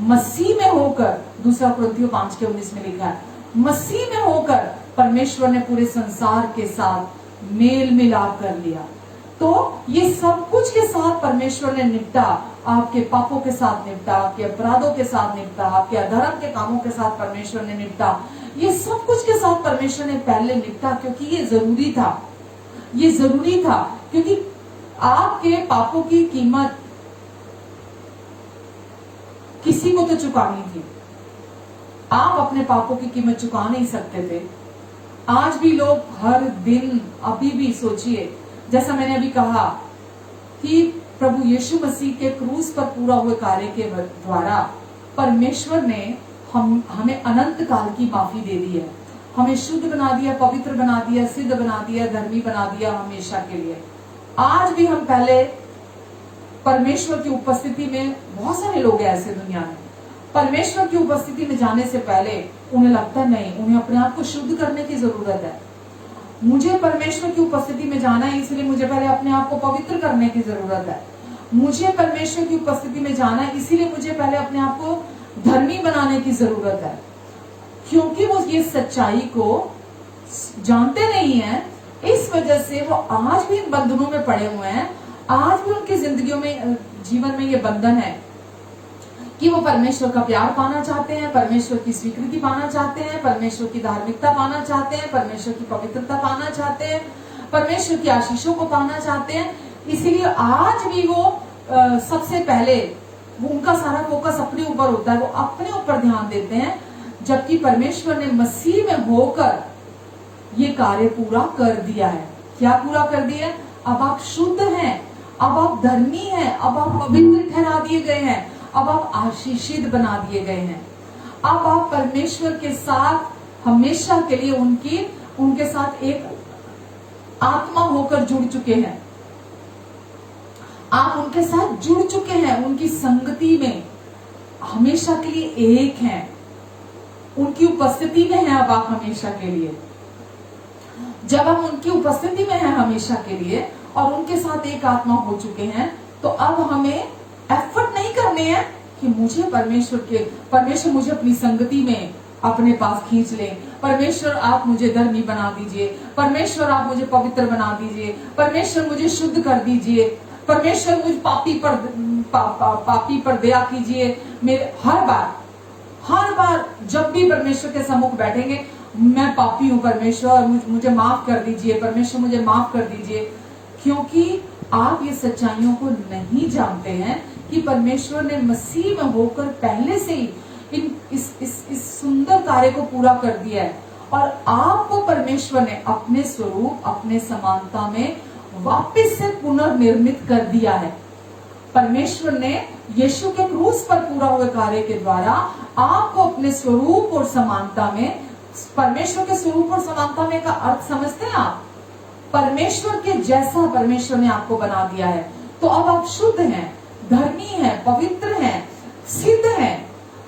मसीह में होकर, दूसरा कुरिन्थियों 5:19 में लिखा है, मसीह में होकर परमेश्वर ने पूरे संसार के साथ मेल मिलाप कर लिया। तो ये सब कुछ के साथ परमेश्वर ने निपटा, आपके पापों के साथ निपटा, आपके अपराधों के साथ निपटा, आपके अधर्म के कामों के साथ परमेश्वर ने निपटा। ये सब कुछ के साथ परमेश्वर ने पहले निपटा, क्योंकि ये जरूरी था। ये जरूरी था क्योंकि आपके पापों की कीमत किसी को तो चुकानी थी। आप अपने पापों की कीमत चुका नहीं सकते थे। आज भी लोग हर दिन, अभी भी सोचिए, जैसा मैंने अभी कहा कि प्रभु यीशु मसीह के क्रूस पर पूरा हुए कार्य के द्वारा परमेश्वर ने हमें अनंत काल की माफी दे दी है। हमें शुद्ध बना दिया, पवित्र बना दिया, सिद्ध बना दिया, धर्मी बना दिया हमेशा के लिए। आज भी हम पहले परमेश्वर की उपस्थिति में, बहुत सारे लोग हैं ऐसे दुनिया में, परमेश्वर की उपस्थिति में जाने से पहले उन्हें लगता नहीं, उन्हें अपने आप को शुद्ध करने की जरूरत है। मुझे परमेश्वर की उपस्थिति में जाना है, इसलिए मुझे पहले अपने आप को पवित्र करने की जरूरत है। मुझे परमेश्वर की उपस्थिति में जाना है, इसीलिए मुझे पहले अपने आप को धर्मी बनाने की जरूरत है। क्योंकि वो ये सच्चाई को जानते नहीं है, इस वजह से वो आज भी इन बंधनों में पड़े हुए हैं। आज भी उनकी जिंदगियों में, जीवन में ये बंधन है कि वो परमेश्वर का प्यार पाना चाहते हैं, परमेश्वर की स्वीकृति पाना चाहते हैं, परमेश्वर की धार्मिकता पाना चाहते हैं, परमेश्वर की पवित्रता पाना चाहते हैं, परमेश्वर की आशीषों को पाना चाहते हैं। इसीलिए आज भी वो सबसे पहले उनका सारा फोकस अपने ऊपर होता है, वो अपने ऊपर ध्यान देते हैं, जबकि परमेश्वर ने मसीह में होकर ये कार्य पूरा कर दिया है। क्या पूरा कर दिया है? अब आप शुद्ध हैं, अब आप धर्मी हैं, अब आप पवित्र ठहरा दिए गए हैं, अब आप आशीषित बना दिए गए हैं। अब आप परमेश्वर के साथ हमेशा के लिए उनके साथ एक आत्मा होकर जुड़ चुके हैं। आप उनके साथ जुड़ चुके हैं, उनकी संगति में हमेशा के लिए एक हैं, उनकी उपस्थिति में है। अब आप हमेशा के लिए, जब हम उनकी उपस्थिति में हैं हमेशा के लिए और उनके साथ एक आत्मा हो चुके हैं, तो अब हमें एफर्ट नहीं करने हैं कि मुझे परमेश्वर मुझे अपनी संगति में अपने पास खींच ले, परमेश्वर आप मुझे धर्मी बना दीजिए, परमेश्वर आप मुझे पवित्र बना दीजिए, परमेश्वर मुझे शुद्ध कर दीजिए, परमेश्वर मुझे पापी पर दया कीजिए। मेरे हर बार जब भी परमेश्वर के सम्मुख बैठेंगे, मैं पापी हूँ परमेश्वर, मुझे माफ कर दीजिए, परमेश्वर मुझे माफ कर दीजिए। क्योंकि आप ये सच्चाइयों को नहीं जानते हैं कि परमेश्वर ने मसीह में होकर पहले से ही इस सुंदर कार्य को पूरा कर दिया है और आपको परमेश्वर ने अपने स्वरूप, अपने समानता में वापस से पुनर्निर्मित कर दिया है। परमेश्वर ने यीशु के क्रूस पर पूरा हुए कार्य के द्वारा आपको अपने स्वरूप और समानता में, परमेश्वर के स्वरूप और समानता में का अर्थ समझते हैं आप? परमेश्वर के जैसा परमेश्वर ने आपको बना दिया है। तो अब आप शुद्ध हैं, धर्मी हैं, पवित्र हैं, सिद्ध हैं।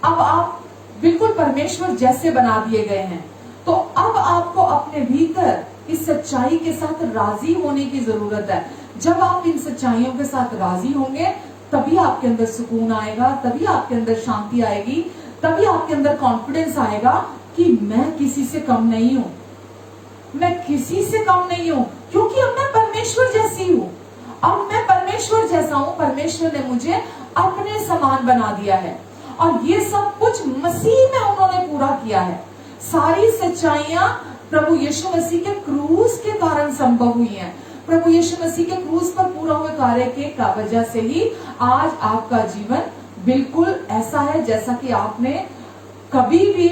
अब आप बिल्कुल परमेश्वर जैसे बना दिए गए हैं। तो अब आपको अपने भीतर इस सच्चाई के साथ राजी होने की जरूरत है। जब आप इन सच्चाइयों के साथ राजी होंगे, तभी आपके अंदर सुकून आएगा, तभी आपके अंदर शांति आएगी, तभी आपके अंदर कॉन्फिडेंस आएगा कि मैं किसी से कम नहीं हूं, मैं किसी से कम नहीं हूं, क्योंकि अब मैं परमेश्वर जैसी हूं। अब मैं परमेश्वर जैसा हूं, परमेश्वर ने मुझे अपने समान बना दिया है और ये सब कुछ मसीह में उन्होंने पूरा किया है। सारी सच्चाइयां प्रभु यीशु मसीह के क्रूस के कारण संभव हुई हैं। प्रभु यीशु मसीह के क्रूस पर पूरा हुए कार्य के वजह से ही आज आपका जीवन बिल्कुल ऐसा है जैसा कि आपने कभी भी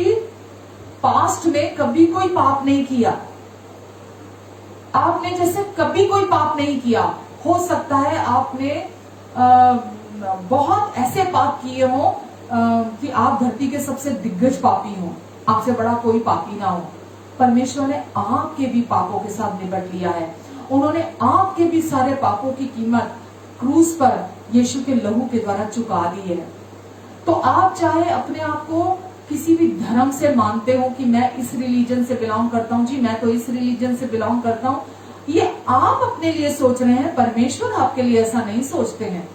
पास्ट में कभी कोई पाप नहीं किया। आपने जैसे कभी कोई पाप नहीं किया। हो सकता है आपने बहुत ऐसे पाप किए हो कि आप धरती के सबसे दिग्गज पापी हो, आपसे बड़ा कोई पापी ना हो। परमेश्वर ने आपके भी पापों के साथ निपट लिया है। उन्होंने आपके भी सारे पापों की कीमत क्रूस पर यीशु के लहू के द्वारा चुका दी है। तो आप चाहे अपने आप को किसी भी धर्म से मानते हो कि मैं इस रिलीजन से बिलोंग करता हूँ, जी मैं तो इस रिलीजन से बिलोंग करता हूँ, ये आप अपने लिए सोच रहे हैं, परमेश्वर आपके लिए ऐसा नहीं सोचते हैं।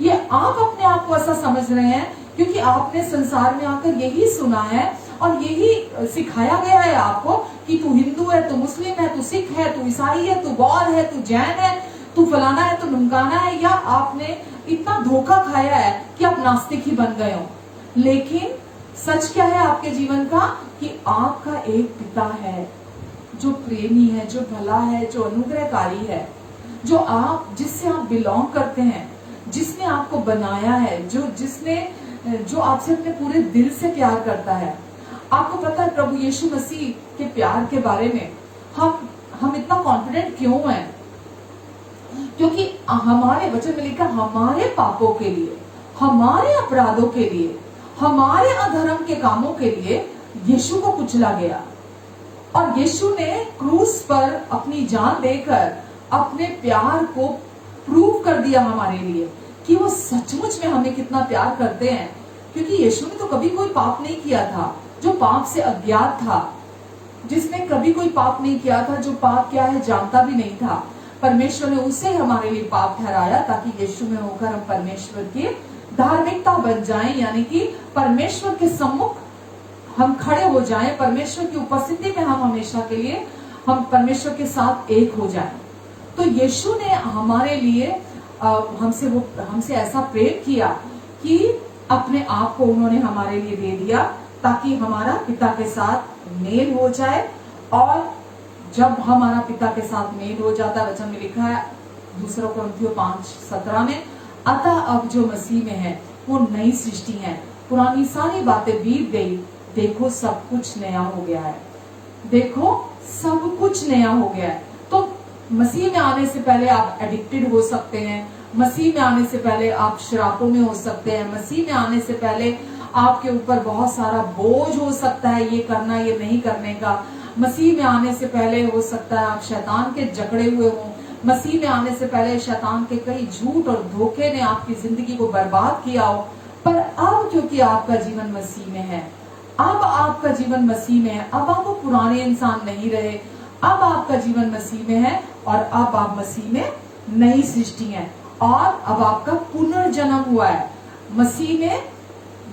ये आप अपने आप को ऐसा समझ रहे हैं क्योंकि आपने संसार में आकर यही सुना है और यही सिखाया गया है आपको कि तू हिंदू है, तू मुस्लिम है, तू सिख है, तू ईसाई है, तू बौद्ध है, तू जैन है, तू फलाना है, तू ढुमकाना है, या आपने इतना धोखा खाया है कि आप नास्तिक ही बन गए हो। लेकिन सच क्या है आपके जीवन का कि आपका एक पिता है जो प्रेमी है, जो भला है, जो अनुग्रहकारी है, जो जिससे आप बिलोंग करते हैं, जिसने आपको बनाया है, जो आपसे अपने पूरे दिल से प्यार करता है। आपको पता है प्रभु यीशु मसीह के प्यार के बारे में हम इतना कॉन्फिडेंट क्यों हैं? क्योंकि हमारे वचन में लिखा हमारे पापों के लिए, हमारे अपराधों के लिए, हमारे अधर्म के कामों के लिए यीशु को कुचला गया और यीशु ने क्रूस पर अपनी जान देकर अपने प्यार को प्रूव कर दिया हमारे लिए कि वो सचमुच में हमें कितना प्यार करते हैं। क्योंकि यीशु ने तो कभी कोई पाप नहीं किया था, जो पाप से अज्ञात था, जिसने कभी कोई पाप नहीं किया था, जो पाप क्या है जानता भी नहीं था, परमेश्वर ने उसे हमारे लिए पाप ठहराया ताकि यीशु में होकर हम परमेश्वर की धार्मिकता बन जाएं, यानी कि परमेश्वर के सम्मुख हम खड़े हो जाएं, परमेश्वर की उपस्थिति में हम हमेशा के लिए हम परमेश्वर के साथ एक हो जाएं। तो यीशु ने हमारे लिए हमसे ऐसा प्रेम किया कि अपने आप को उन्होंने हमारे लिए दे दिया ताकि हमारा पिता के साथ मेल हो जाए। और जब हमारा पिता के साथ मेल हो जाता है, वचन में लिखा है 2 कुरिन्थियों 5:17 में, अतः अब जो मसीह में है वो नई सृष्टि है, पुरानी सारी बातें बीत गई, देखो सब कुछ नया हो गया है। देखो सब कुछ नया हो गया है। तो मसीह में आने से पहले आप एडिक्टेड हो सकते हैं, मसीह में आने से पहले आप शराबों में हो सकते हैं, मसीह में आने से पहले आपके ऊपर बहुत सारा बोझ हो सकता है ये करना ये नहीं करने का। मसीह में आने से पहले हो सकता है आप शैतान के जकड़े हुए हो। मसीह में आने से पहले शैतान के कई झूठ और धोखे ने आपकी जिंदगी को बर्बाद किया हो। पर अब क्योंकि आपका जीवन मसीह में है, अब आपका जीवन मसीह में है, अब आप वो पुराने इंसान नहीं रहे, अब आपका जीवन मसीह में है और अब आप मसीह में नई सृष्टि हैं और अब आपका पुनर्जन्म हुआ है। मसीह में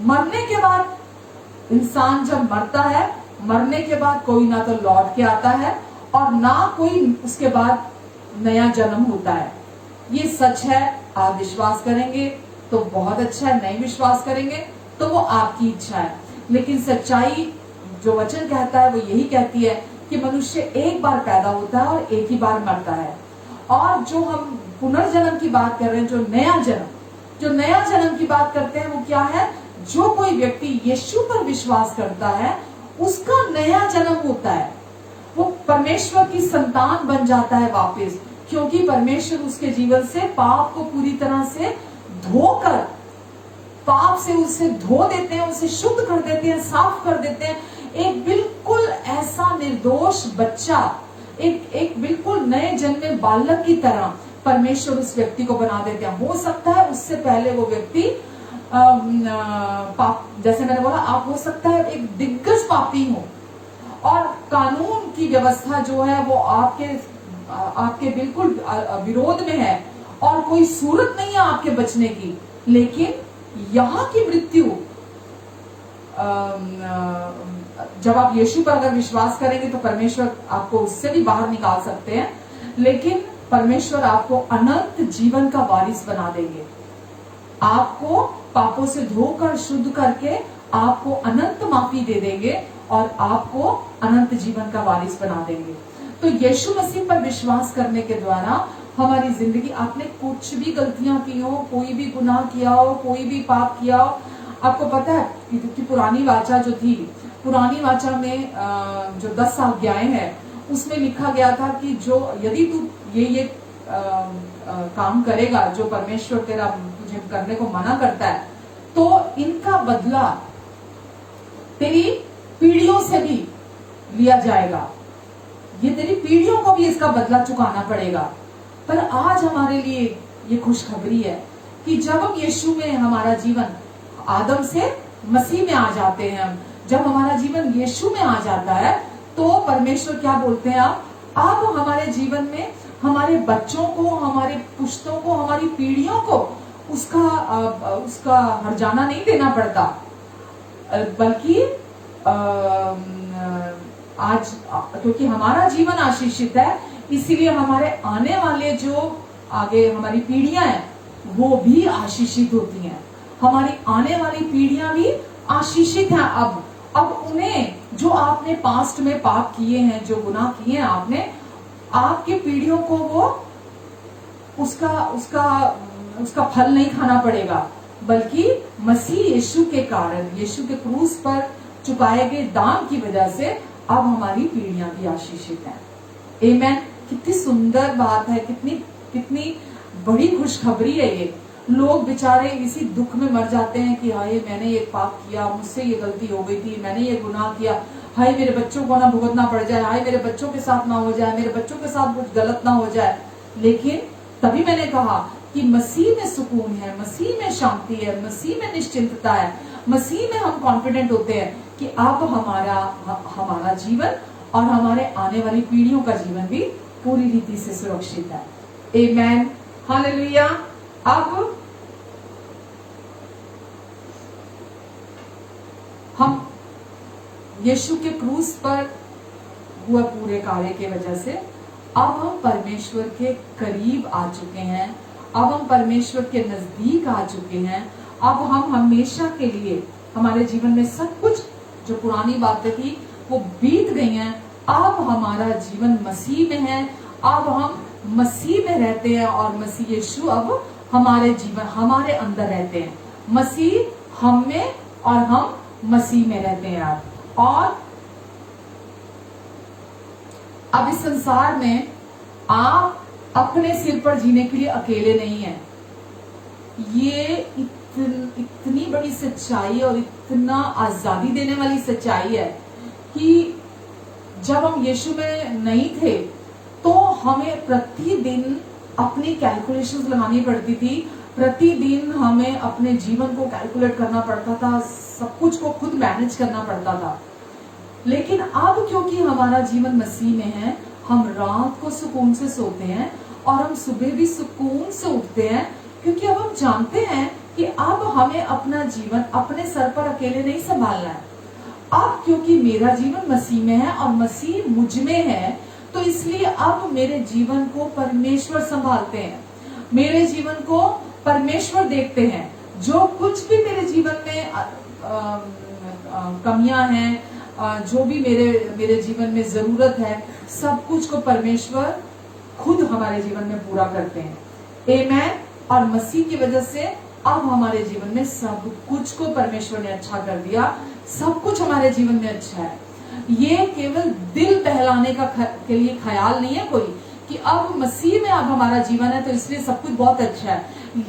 मरने के बाद इंसान जब मरता है, मरने के बाद कोई ना तो लौट के आता है और ना कोई उसके बाद नया जन्म होता है। ये सच है। आप विश्वास करेंगे तो बहुत अच्छा है, नहीं विश्वास करेंगे तो वो आपकी इच्छा है। लेकिन सच्चाई जो वचन कहता है वो यही कहती है कि मनुष्य एक बार पैदा होता है और एक ही बार मरता है। और जो हम पुनर्जन्म की बात कर रहे हैं, जो नया जन्म की बात करते हैं, वो क्या है? जो कोई व्यक्ति यीशु पर विश्वास करता है उसका नया जन्म होता है, वो परमेश्वर की संतान बन जाता है वापस, क्योंकि परमेश्वर उसके जीवन से पाप को पूरी तरह से धोकर, पाप से उसे धो देते हैं, उसे शुद्ध कर देते हैं, साफ कर देते हैं। एक बिल्कुल ऐसा निर्दोष बच्चा, एक बिल्कुल नए जन्मे बालक की तरह परमेश्वर उस व्यक्ति को बना देते हैं। हो सकता है उससे पहले वो व्यक्ति पाप, जैसे मैंने बोला, आप हो सकता है एक दिग्गज पापी हो और कानून की व्यवस्था जो है वो आपके बिल्कुल विरोध में है और कोई सूरत नहीं है आपके बचने की। लेकिन यहाँ की मृत्यु, जब आप यीशु पर अगर विश्वास करेंगे तो परमेश्वर आपको उससे भी बाहर निकाल सकते हैं, लेकिन परमेश्वर आपको अनंत जीवन का वारिस बना देंगे। आपको पापों से धोकर शुद्ध करके आपको अनंत माफी दे देंगे और आपको अनंत जीवन का वारिस बना देंगे। तो यीशु मसीह पर विश्वास करने के द्वारा हमारी जिंदगी, आपने कुछ भी गलतियां की हो, कोई भी गुनाह किया हो, कोई भी पाप किया हो, आपको पता है कि पुरानी वाचा जो थी, पुरानी वाचा में जो 10 आज्ञाएं हैं उसमें लिखा गया था कि जो यदि तू ये काम करेगा जो परमेश्वर तेरा तुझे करने को मना करता है, तो इनका बदला तेरी पीढ़ियों से भी लिया जाएगा, ये तेरी पीढ़ियों को भी इसका बदला चुकाना पड़ेगा। पर आज हमारे लिए ये खुशखबरी है कि जब हम यीशु में हमारा जीवन आदम से मसीह में आ जाते हैं, जब हमारा जीवन यीशु में आ जाता है तो परमेश्वर क्या बोलते हैं, अब हमारे जीवन में हमारे बच्चों को, हमारे पुश्तों को, हमारी पीढ़ियों को उसका हर्जाना नहीं देना पड़ता, बल्कि आज क्योंकि हमारा जीवन आशीषित है, इसीलिए हमारे आने वाले जो आगे हमारी पीढ़ियां हैं वो भी आशीषित होती हैं। हमारी आने वाली पीढ़ियां भी आशीषित हैं। अब उन्हें जो आपने पास्ट में पाप किए हैं, जो गुनाह किए हैं आपने, आपके पीढ़ियों को वो उसका फल नहीं खाना पड़ेगा, बल्कि मसीह यीशु के कारण, यीशु के क्रूस पर चुकाए गए दाम की वजह से अब हमारी पीढ़ियां भी आशीषित हैं। आमेन। कितनी सुंदर बात है, कितनी बड़ी खुशखबरी है ये। लोग बेचारे इसी दुख में मर जाते हैं कि हाय मैंने ये पाप किया, मुझसे ये गलती हो गई थी, मैंने ये गुनाह किया, हाय मेरे बच्चों को ना भुगतना पड़ जाए, हाय मेरे बच्चों के साथ ना हो जाए, मेरे बच्चों के साथ कुछ गलत ना हो जाए। लेकिन तभी मैंने कहा कि मसीह में सुकून है, मसीह में शांति है, मसीह में निश्चिंतता है, मसीह में हम कॉन्फिडेंट होते हैं कि अब हमारा जीवन और हमारे आने वाली पीढ़ियों का जीवन भी पूरी रीति से सुरक्षित है। आमेन, हालेलुया। अब हम यीशु के क्रूस पर हुए पूरे कार्य के वजह से अब हम परमेश्वर के करीब आ चुके हैं, अब हम परमेश्वर के नजदीक आ चुके हैं। अब हम हमेशा के लिए, हमारे जीवन में सब कुछ जो पुरानी बातें थी वो बीत गई हैं। अब हमारा जीवन मसीह में है, अब हम मसीह में रहते हैं और मसीह यीशु अब हमारे जीवन, हमारे अंदर रहते हैं। मसीह हम में और हम मसीह में रहते हैं। और अब इस संसार में आप अपने सिर पर जीने के लिए अकेले नहीं हैं। ये इतनी बड़ी सच्चाई और इतना आजादी देने वाली सच्चाई है कि जब हम यीशु में नहीं थे तो हमें प्रतिदिन अपनी कैलकुलेशंस लगानी पड़ती थी, प्रतिदिन हमें अपने जीवन को कैलकुलेट करना पड़ता था, सब कुछ को खुद मैनेज करना पड़ता था। लेकिन अब क्योंकि हमारा जीवन मसीह में है, हम रात को सुकून से सोते हैं और हम सुबह भी सुकून से उठते हैं, क्योंकि अब हम जानते हैं कि अब हमें अपना जीवन अपने सर पर अकेले नहीं संभालना है। अब क्योंकि मेरा जीवन मसीह में है और मसीह मुझ में है, तो इसलिए अब मेरे जीवन को परमेश्वर संभालते हैं, मेरे जीवन को परमेश्वर देखते हैं। जो कुछ भी मेरे जीवन में कमियां हैं, जो भी मेरे जीवन में जरूरत है, सब कुछ को परमेश्वर खुद हमारे जीवन में पूरा करते हैं। आमेन। और मसीह की वजह से अब हमारे जीवन में सब कुछ को परमेश्वर ने अच्छा कर दिया, सब कुछ हमारे जीवन में अच्छा है। ये केवल दिल बहलाने के लिए ख्याल नहीं है कोई कि अब मसीह में अब हमारा जीवन है तो इसलिए सब कुछ बहुत अच्छा है।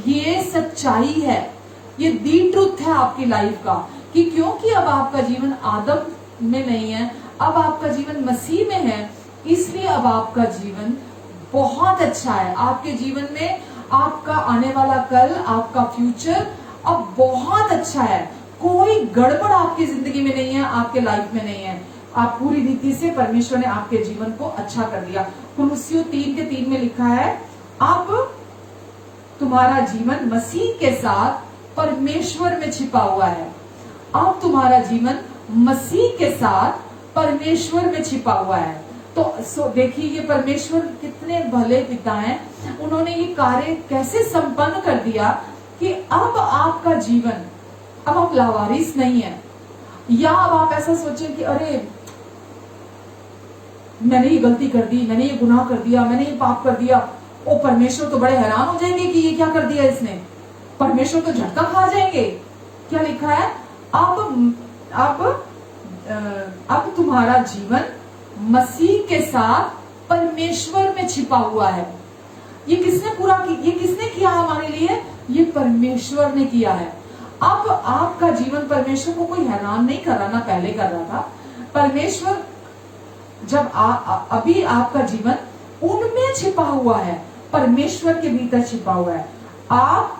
ये सच्चाई है, ये दी ट्रुथ है आपकी लाइफ का, कि क्योंकि अब आपका जीवन आदम में नहीं है, अब आपका जीवन मसीह में है, इसलिए अब आपका जीवन बहुत अच्छा है। आपके जीवन में आपका आने वाला कल, आपका फ्यूचर अब बहुत अच्छा है। कोई गड़बड़ आपकी जिंदगी में नहीं है, आपके लाइफ में नहीं है। आप पूरी रीति से परमेश्वर ने आपके जीवन को अच्छा कर दिया। कुलुस्सियों 3:3 में लिखा है, अब तुम्हारा जीवन मसीह के साथ परमेश्वर में छिपा हुआ है। अब तुम्हारा जीवन मसीह के साथ परमेश्वर में छिपा हुआ है। तो देखिए ये परमेश्वर कितने भले पिता हैं, उन्होंने ये कार्य कैसे संपन्न कर दिया कि अब आपका जीवन, अब आप लावारिस नहीं है। या अब आप ऐसा सोचें कि अरे मैंने ये गलती कर दी, मैंने ये गुनाह कर दिया, मैंने ये पाप कर दिया, ओ परमेश्वर तो बड़े हैरान हो जाएंगे कि ये क्या कर दिया इसने, परमेश्वर तो झटका खा जाएंगे। क्या लिखा है, अब तुम्हारा जीवन मसीह के साथ परमेश्वर में छिपा हुआ है। ये किसने पूरा किया? ये किसने किया हमारे लिए? ये परमेश्वर ने किया है। अब आपका जीवन परमेश्वर को कोई हैरान नहीं कर रहा, ना पहले कर रहा था। परमेश्वर जब अभी आपका जीवन उनमें छिपा हुआ है, परमेश्वर के भीतर छिपा हुआ है। आप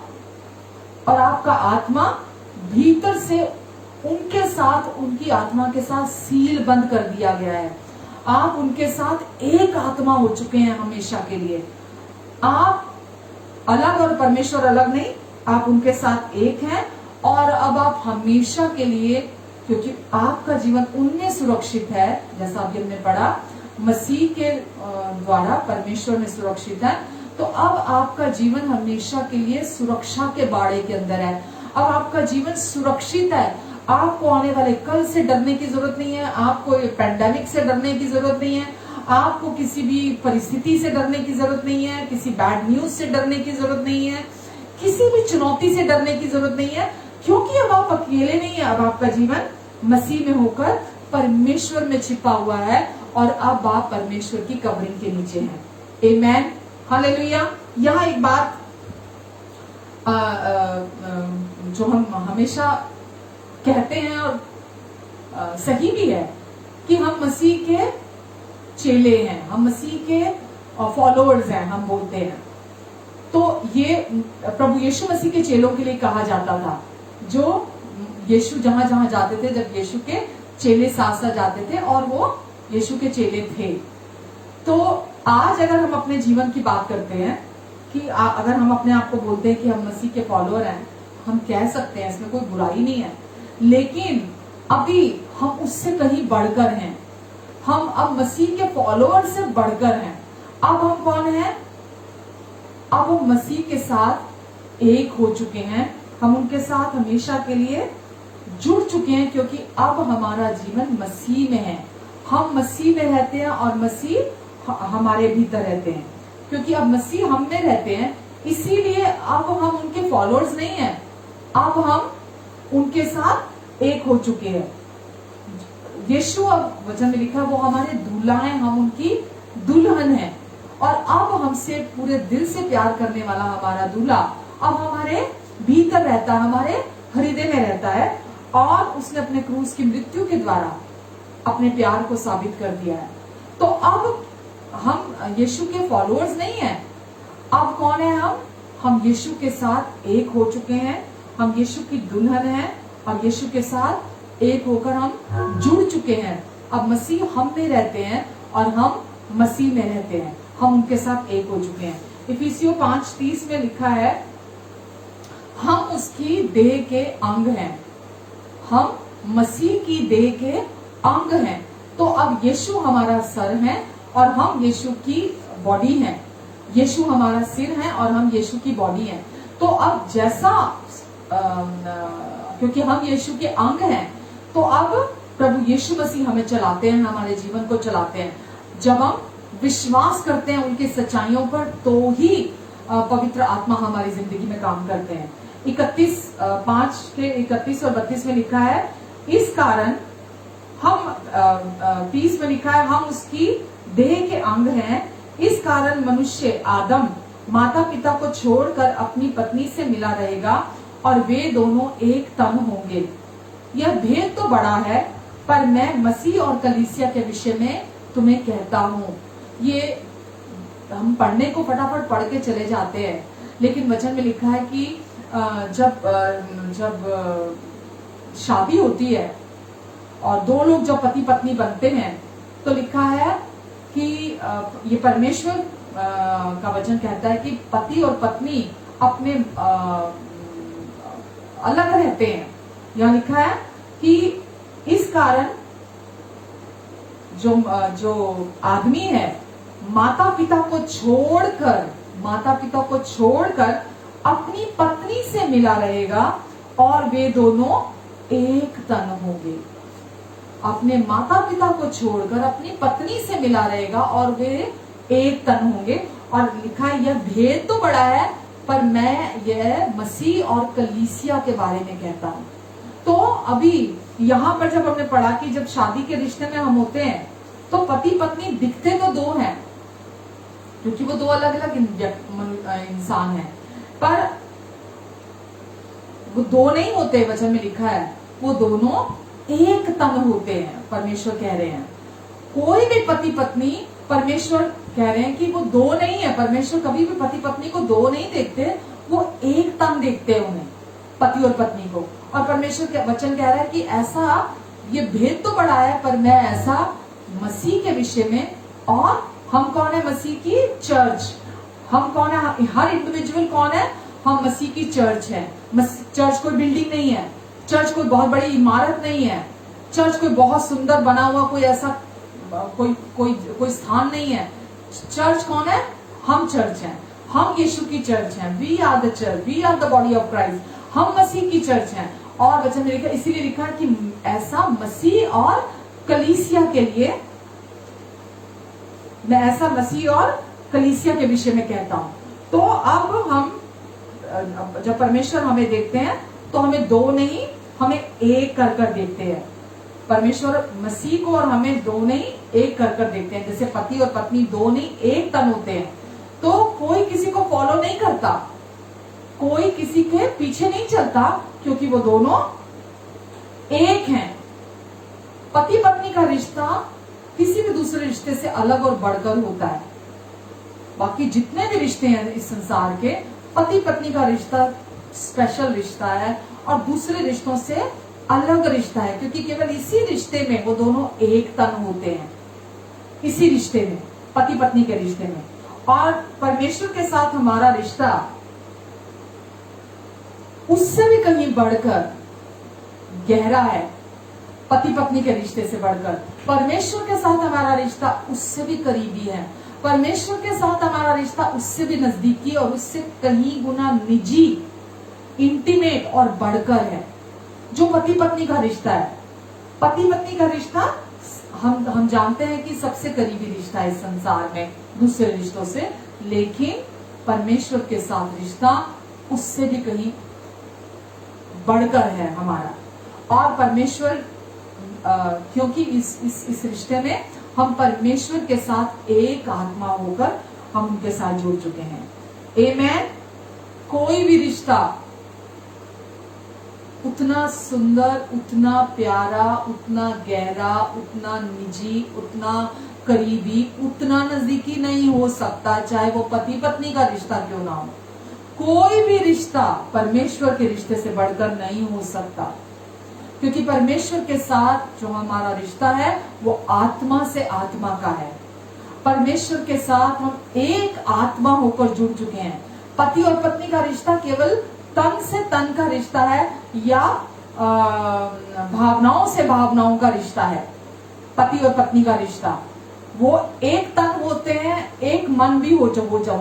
और आपका आत्मा भीतर से उनके साथ, उनकी आत्मा के साथ सील बंद कर दिया गया है। आप उनके साथ एक आत्मा हो चुके हैं हमेशा के लिए। आप अलग और परमेश्वर अलग नहीं, आप उनके साथ एक हैं और अब आप हमेशा के लिए, क्योंकि आपका जीवन उनमें सुरक्षित है, जैसा अभी हमने पढ़ा, मसीह के द्वारा परमेश्वर में सुरक्षित है। तो अब आपका जीवन हमेशा के लिए सुरक्षा के बाड़े के अंदर है। अब आपका जीवन सुरक्षित है। आपको आने वाले कल से डरने की जरूरत नहीं है, आपको पैंडेमिक से डरने की जरूरत नहीं है, आपको किसी भी परिस्थिति से डरने की जरूरत नहीं है, किसी बैड न्यूज से डरने की जरूरत नहीं है, किसी भी चुनौती से डरने की जरूरत नहीं है, क्योंकि अब आप अकेले नहीं है। अब आपका जीवन मसीह में होकर परमेश्वर में छिपा हुआ है और अब आप परमेश्वर की कवरिंग के नीचे हैं। आमेन, हालेलुया। यहाँ एक बात जो हम हमेशा कहते हैं और सही भी है कि हम मसीह के चेले हैं, हम मसीह के फॉलोअर्स हैं, हम बोलते हैं। तो ये प्रभु यीशु मसीह के चेलों के लिए कहा जाता था, जो यीशु जहां जहां जाते थे, जब यीशु के चेले साथ साथ जाते थे और वो यीशु के चेले थे। तो आज अगर हम अपने जीवन की बात करते हैं कि अगर हम अपने आप को बोलते हैं कि हम मसीह के फॉलोअर हैं, हम कह सकते हैं, इसमें कोई बुराई नहीं है। लेकिन अभी हम उससे कहीं बढ़कर हैं। हम अब मसीह के फॉलोअर से बढ़कर हैं। अब हम कौन हैं? अब हम मसीह के साथ एक हो चुके हैं, हम उनके साथ हमेशा के लिए जुड़ चुके हैं, क्योंकि अब हमारा जीवन मसीह में है। हम मसीह में रहते हैं और मसीह हमारे भीतर रहते हैं। क्योंकि अब मसीह हम में रहते हैं, इसीलिए अब हम उनके फॉलोअर्स नहीं हैं, अब हम उनके साथ एक हो चुके हैं। यीशु, अब वचन में लिखा, वो हमारे दूल्हा हैं, हम उनकी दुल्हन हैं। और अब हमसे पूरे दिल से प्यार करने वाला हमारा दूल्हा अब हमारे भीतर रहता है, हमारे हृदय में रहता है, और उसने अपने क्रूस की मृत्यु के द्वारा अपने प्यार को साबित कर दिया है। तो अब हम यीशु के फॉलोअर्स नहीं हैं। अब कौन है हम? हम यीशु के साथ एक हो चुके हैं, हम यीशु की दुल्हन हैं और यीशु के साथ एक होकर हम जुड़ चुके हैं। अब मसीह हम में रहते हैं और हम मसीह में रहते हैं, हम उनके साथ एक हो चुके हैं। इफिसियों 5:30 में लिखा है, हम उसकी देह के अंग हैं, हम मसीह की देह के अंग हैं। तो अब यीशु हमारा सर है और हम यीशु की बॉडी हैं। यीशु हमारा सिर है और हम यीशु की बॉडी हैं। तो अब जैसा क्योंकि हम यीशु के अंग हैं, तो अब प्रभु यीशु मसीह हमें चलाते हैं, हमारे जीवन को चलाते हैं। जब हम विश्वास करते हैं उनकी सच्चाइयों पर, तो ही पवित्र आत्मा हमारी जिंदगी में काम करते हैं। 5 के 31 और 32 में लिखा है, इस कारण हम 30 में लिखा है, हम उसकी देह के अंग हैं। इस कारण मनुष्य आदम माता पिता को छोड़कर अपनी पत्नी से मिला रहेगा और वे दोनों एक तन होंगे। यह भेद तो बड़ा है, पर मैं मसीह और कलीसिया के विषय में तुम्हें कहता हूँ। ये हम पढ़ने को फटाफट पढ़ के चले जाते हैं, लेकिन वचन में लिखा है कि जब शादी होती है और दो लोग जब पति पत्नी बनते हैं, तो लिखा है कि ये परमेश्वर का वचन कहता है कि पति और पत्नी अपने अलग रहते हैं। यहाँ लिखा है कि इस कारण जो आदमी है माता पिता को छोड़कर अपनी पत्नी से मिला रहेगा और वे दोनों एक तन होंगे। अपने माता पिता को छोड़कर अपनी पत्नी से मिला रहेगा और वे एक तन होंगे। और लिखा है, यह भेद तो बड़ा है, पर मैं यह मसीह और कलीसिया के बारे में कहता हूं। तो अभी यहाँ पर जब हमने पढ़ा कि जब शादी के रिश्ते में हम होते हैं, तो पति पत्नी दिखते तो दो हैं, क्योंकि वो दो अलग अलग इंसान हैं, पर वो दो नहीं होते, वचन में लिखा है वो दोनों एक तन होते हैं। परमेश्वर कह रहे हैं कोई भी पति पत्नी, परमेश्वर कह रहे हैं कि वो दो नहीं है। परमेश्वर कभी भी पति पत्नी को दो नहीं देखते, वो एक तन देखते हैं उन्हें, पति और पत्नी को। और परमेश्वर के वचन कह रहा है कि ऐसा, ये भेद तो बड़ा है, पर मैं ऐसा मसीह के विषय में, और हम कौन है? मसीह की चर्च। हम कौन है? हर इंडिविजुअल कौन है? हम मसीह की चर्च है। चर्च कोई बिल्डिंग नहीं है, चर्च कोई बहुत बड़ी इमारत नहीं है, चर्च कोई बहुत सुंदर बना हुआ कोई ऐसा कोई स्थान नहीं है। चर्च कौन है? हम चर्च हैं, हम यीशु की चर्च हैं। We are the church, we are the body of Christ. हम मसीह की चर्च हैं। और वचन में लिखा, इसीलिए लिखा है कि ऐसा मसीह और कलीसिया के लिए, मैं ऐसा मसीह और कलीसिया के विषय में कहता हूं। तो अब हम जब परमेश्वर हमें देखते हैं तो हमें दो नहीं, हमें एक कर कर देखते हैं। परमेश्वर मसीह को और हमें दो नहीं एक कर कर देखते हैं। जैसे पति और पत्नी दो नहीं एक तन होते हैं, तो कोई किसी को फॉलो नहीं करता, कोई किसी के पीछे नहीं चलता, क्योंकि वो दोनों एक हैं। पति पत्नी का रिश्ता किसी भी दूसरे रिश्ते से अलग और बढ़कर होता है। बाकी जितने भी रिश्ते हैं इस संसार के, पति पत्नी का रिश्ता स्पेशल रिश्ता है और दूसरे रिश्तों से अलग रिश्ता है, क्योंकि केवल इसी रिश्ते में वो दोनों एक तन होते हैं। इसी रिश्ते में, पति पत्नी के रिश्ते में। और परमेश्वर के साथ हमारा रिश्ता उससे भी कहीं बढ़कर गहरा है। पति पत्नी के रिश्ते से बढ़कर परमेश्वर के साथ हमारा रिश्ता उससे भी करीबी है। परमेश्वर के साथ हमारा रिश्ता उससे भी नजदीकी और उससे कहीं गुना निजी, इंटीमेट और बढ़कर है, जो पति पत्नी का रिश्ता है। पति पत्नी का रिश्ता हम जानते हैं कि सबसे करीबी रिश्ता है इस संसार में दूसरे रिश्तों से, लेकिन परमेश्वर के साथ रिश्ता उससे भी कहीं बढ़कर है हमारा। और परमेश्वर क्योंकि इस रिश्ते में हम परमेश्वर के साथ एक आत्मा होकर हम उनके साथ जुड़ चुके हैं। आमेन। कोई भी रिश्ता उतना सुंदर, उतना प्यारा, उतना गहरा, उतना निजी, उतना करीबी, उतना नजदीकी नहीं हो सकता, चाहे वो पति पत्नी का रिश्ता क्यों ना हो। कोई भी रिश्ता परमेश्वर के रिश्ते से बढ़कर नहीं हो सकता, क्योंकि परमेश्वर के साथ जो हमारा रिश्ता है वो आत्मा से आत्मा का है। परमेश्वर के साथ हम एक आत्मा होकर जुड़ चुके हैं। पति और पत्नी का रिश्ता केवल तन से तन का रिश्ता है या भावनाओं से भावनाओं का रिश्ता है। पति और पत्नी का रिश्ता वो एक तन होते हैं, एक मन भी हो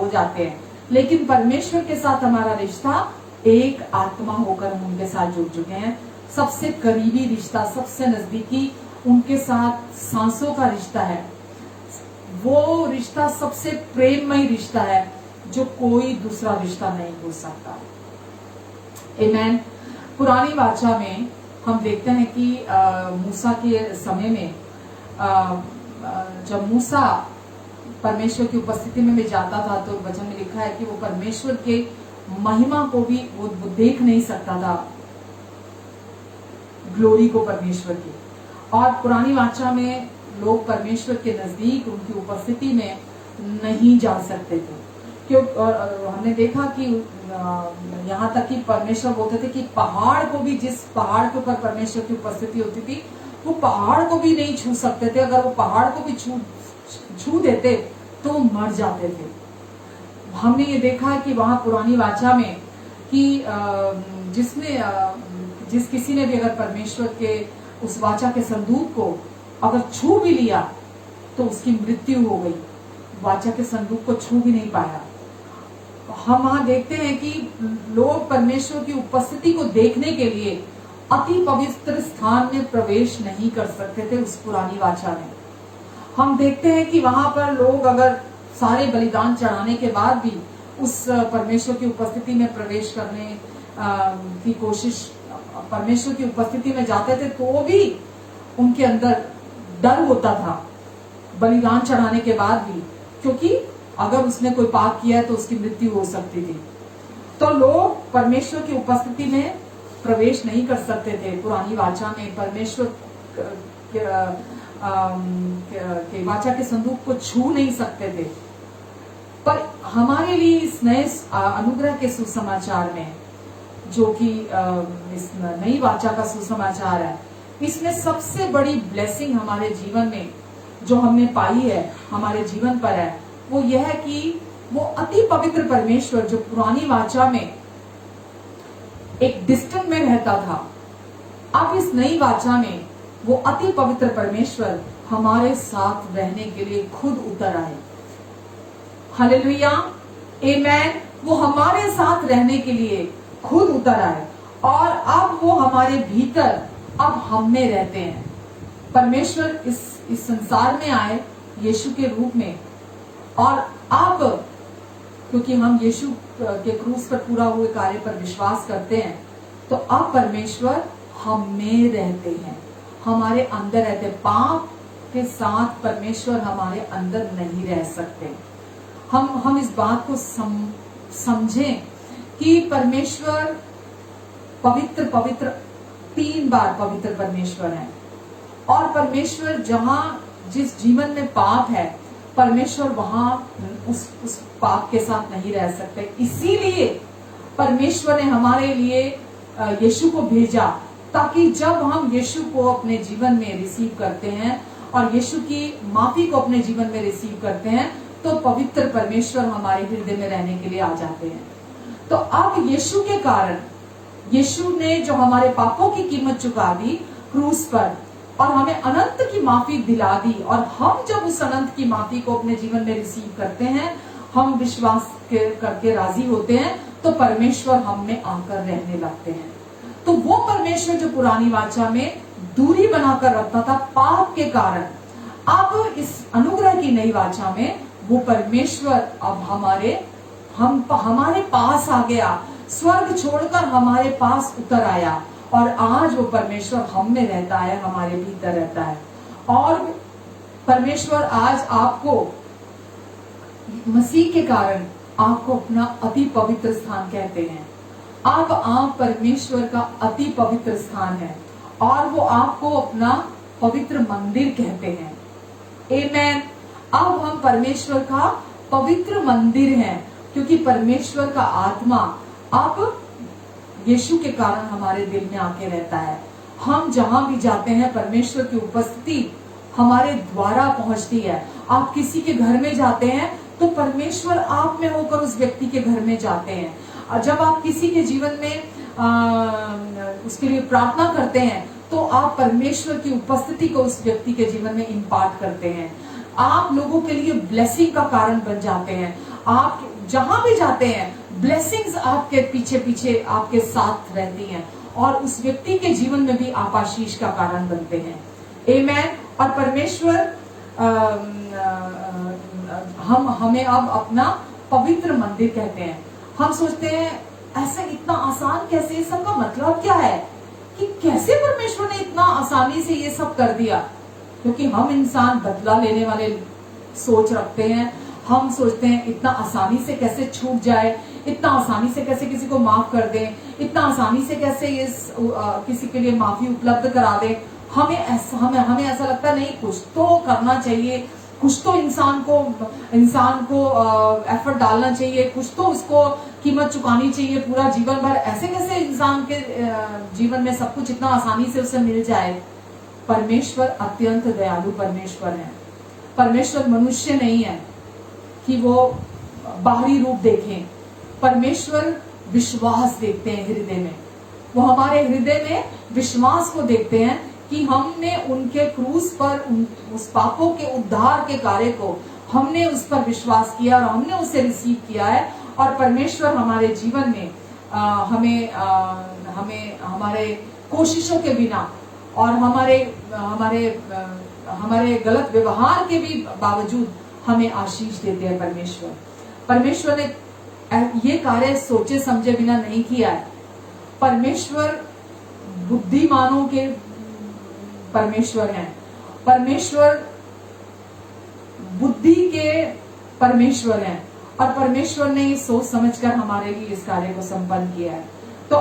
जाते हैं, लेकिन परमेश्वर के साथ हमारा रिश्ता एक आत्मा होकर हम उनके साथ जुड़ चुके हैं। सबसे करीबी रिश्ता, सबसे नजदीकी उनके साथ सांसों का रिश्ता है। वो रिश्ता सबसे प्रेममय रिश्ता है जो कोई दूसरा रिश्ता नहीं हो सकता। आमेन। पुरानी वाचा में हम देखते हैं कि मूसा के समय में जब मूसा परमेश्वर की उपस्थिति में भी जाता था, तो वचन में लिखा है कि वो परमेश्वर के महिमा को भी वो देख नहीं सकता था, ग्लोरी को परमेश्वर की। और पुरानी वाचा में लोग परमेश्वर के नजदीक उनकी उपस्थिति में नहीं जा सकते थे, क्यों? हमने देखा कि यहाँ तक कि परमेश्वर बोलते थे कि पहाड़ को भी, जिस पहाड़ के ऊपर परमेश्वर की उपस्थिति होती थी, वो पहाड़ को भी नहीं छू सकते थे। अगर वो पहाड़ को भी छू देते तो मर जाते थे। हमने ये देखा कि वहां पुरानी वाचा में कि जिस किसी ने भी अगर परमेश्वर के उस वाचा के संदूक को अगर छू भी लिया तो उसकी मृत्यु हो गई। वाचा के संदूक को छू भी नहीं पाया। हम वहां देखते हैं कि लोग परमेश्वर की उपस्थिति को देखने के लिए अति पवित्र स्थान में प्रवेश नहीं कर सकते थे उस पुरानी वाचा में। हम देखते हैं कि वहां पर लोग अगर सारे बलिदान चढ़ाने के बाद भी उस परमेश्वर की उपस्थिति में प्रवेश करने की कोशिश, परमेश्वर की उपस्थिति में जाते थे, तो भी उनके अंदर डर होता था बलिदान चढ़ाने के बाद भी, क्योंकि अगर उसने कोई पाप किया है तो उसकी मृत्यु हो सकती थी। तो लोग परमेश्वर की उपस्थिति में प्रवेश नहीं कर सकते थे पुरानी वाचा में, परमेश्वर के वाचा के संदूक को छू नहीं सकते थे। पर हमारे लिए इस नए अनुग्रह के सुसमाचार में, जो कि इस नई वाचा का सुसमाचार है, इसमें सबसे बड़ी ब्लेसिंग हमारे जीवन में जो हमने पाई है, हमारे जीवन पर है, वो यह है कि वो अति पवित्र परमेश्वर जो पुरानी वाचा में एक डिस्टेंस में रहता था, अब इस नई वाचा में वो अति पवित्र परमेश्वर हमारे साथ रहने के लिए खुद उतर आए। हालेलुया, आमेन। वो हमारे साथ रहने के लिए खुद उतर आए और अब वो हमारे भीतर, अब हम में रहते हैं। परमेश्वर इस संसार में आए यीशु के रूप में, और अब क्योंकि हम यीशु के क्रूस पर पूरा हुए कार्य पर विश्वास करते हैं, तो अब परमेश्वर हम में रहते हैं, हमारे अंदर रहते। पाप के साथ परमेश्वर हमारे अंदर नहीं रह सकते। हम इस बात को समझें कि परमेश्वर पवित्र पवित्र 3 बार पवित्र परमेश्वर है, और परमेश्वर जहां जिस जीवन में पाप है, परमेश्वर वहां उस पाप के साथ नहीं रह सकते। इसीलिए परमेश्वर ने हमारे लिए यीशु को भेजा, ताकि जब हम यीशु को अपने जीवन में रिसीव करते हैं और यीशु की माफी को अपने जीवन में रिसीव करते हैं, तो पवित्र परमेश्वर हमारे हृदय में रहने के लिए आ जाते हैं। तो अब यीशु के कारण, यीशु ने जो हमारे पापों की कीमत चुका दी क्रूस पर और हमें अनंत की माफी दिला दी, और हम जब उस अनंत की माफी को अपने जीवन में रिसीव करते हैं, हम विश्वास करके राजी होते हैं, तो परमेश्वर हम में आकर रहने लगते हैं। तो वो परमेश्वर जो पुरानी वाचा में दूरी बनाकर रखता था पाप के कारण, अब इस अनुग्रह की नई वाचा में वो परमेश्वर अब हमारे पास आ गया, स्वर्ग छोड़कर हमारे पास उतर आया, और आज वो परमेश्वर हम में रहता है, हमारे भीतर रहता है। और परमेश्वर आज आपको मसीह के कारण आपको अपना अति पवित्र स्थान कहते हैं। अब आप परमेश्वर का अति पवित्र स्थान है, और वो आपको अपना पवित्र मंदिर कहते हैं। आमेन। अब हम परमेश्वर का पवित्र मंदिर हैं, क्योंकि परमेश्वर का आत्मा अब यीशु के कारण हमारे दिल में आके रहता है। हम जहां भी जाते हैं, परमेश्वर की उपस्थिति हमारे द्वारा पहुंचती है। आप किसी के घर में जाते हैं, तो परमेश्वर आप में होकर उस व्यक्ति के घर में जाते हैं। और जब आप किसी के जीवन में उसके लिए प्रार्थना करते हैं, तो आप परमेश्वर की उपस्थिति को उस व्यक्ति के जीवन में इम्पार्ट करते हैं। आप लोगों के लिए ब्लेसिंग का कारण बन जाते हैं। आप जहां भी जाते हैं, ब्लेसिंग्स आपके पीछे पीछे आपके साथ रहती हैं, और उस व्यक्ति के जीवन में भी आप आशीष का कारण बनते हैं। आमेन। और परमेश्वर हमें अब अपना पवित्र मंदिर कहते हैं। हम सोचते हैं ऐसा इतना आसान कैसे, इस सब का मतलब क्या है, कि कैसे परमेश्वर ने इतना आसानी से ये सब कर दिया। क्योंकि हम इंसान बदला लेने वाले सोच रखते हैं। हम सोचते हैं इतना आसानी से कैसे छूट जाए, इतना आसानी से कैसे किसी को माफ कर दें, इतना आसानी से कैसे किसी के लिए माफी उपलब्ध करा दें। हमें ऐसा लगता नहीं, कुछ तो करना चाहिए, कुछ तो इंसान को एफर्ट डालना चाहिए, कुछ तो उसको कीमत चुकानी चाहिए पूरा जीवन भर। ऐसे कैसे इंसान के जीवन में सब कुछ इतना आसानी से उसे मिल जाए। परमेश्वर अत्यंत दयालु परमेश्वर है। परमेश्वर मनुष्य नहीं है कि वो बाहरी रूप देखें। परमेश्वर विश्वास देखते हैं हृदय में। वो हमारे हृदय में विश्वास को देखते हैं कि हमने उनके क्रूस पर उस पापों के उद्धार के कार्य को हमने उस पर विश्वास किया और हमने उसे रिसीव किया है। और परमेश्वर हमारे जीवन में हमें हमारे कोशिशों के बिना और हमारे गलत व्यवहार के भी बावजूद हमें आशीष देते हैं। परमेश्वर ने ये कार्य सोचे समझे बिना नहीं किया है। परमेश्वर बुद्धिमानों के परमेश्वर हैं। परमेश्वर बुद्धि के परमेश्वर हैं, और परमेश्वर ने ये सोच समझकर हमारे लिए इस कार्य को संपन्न किया है। तो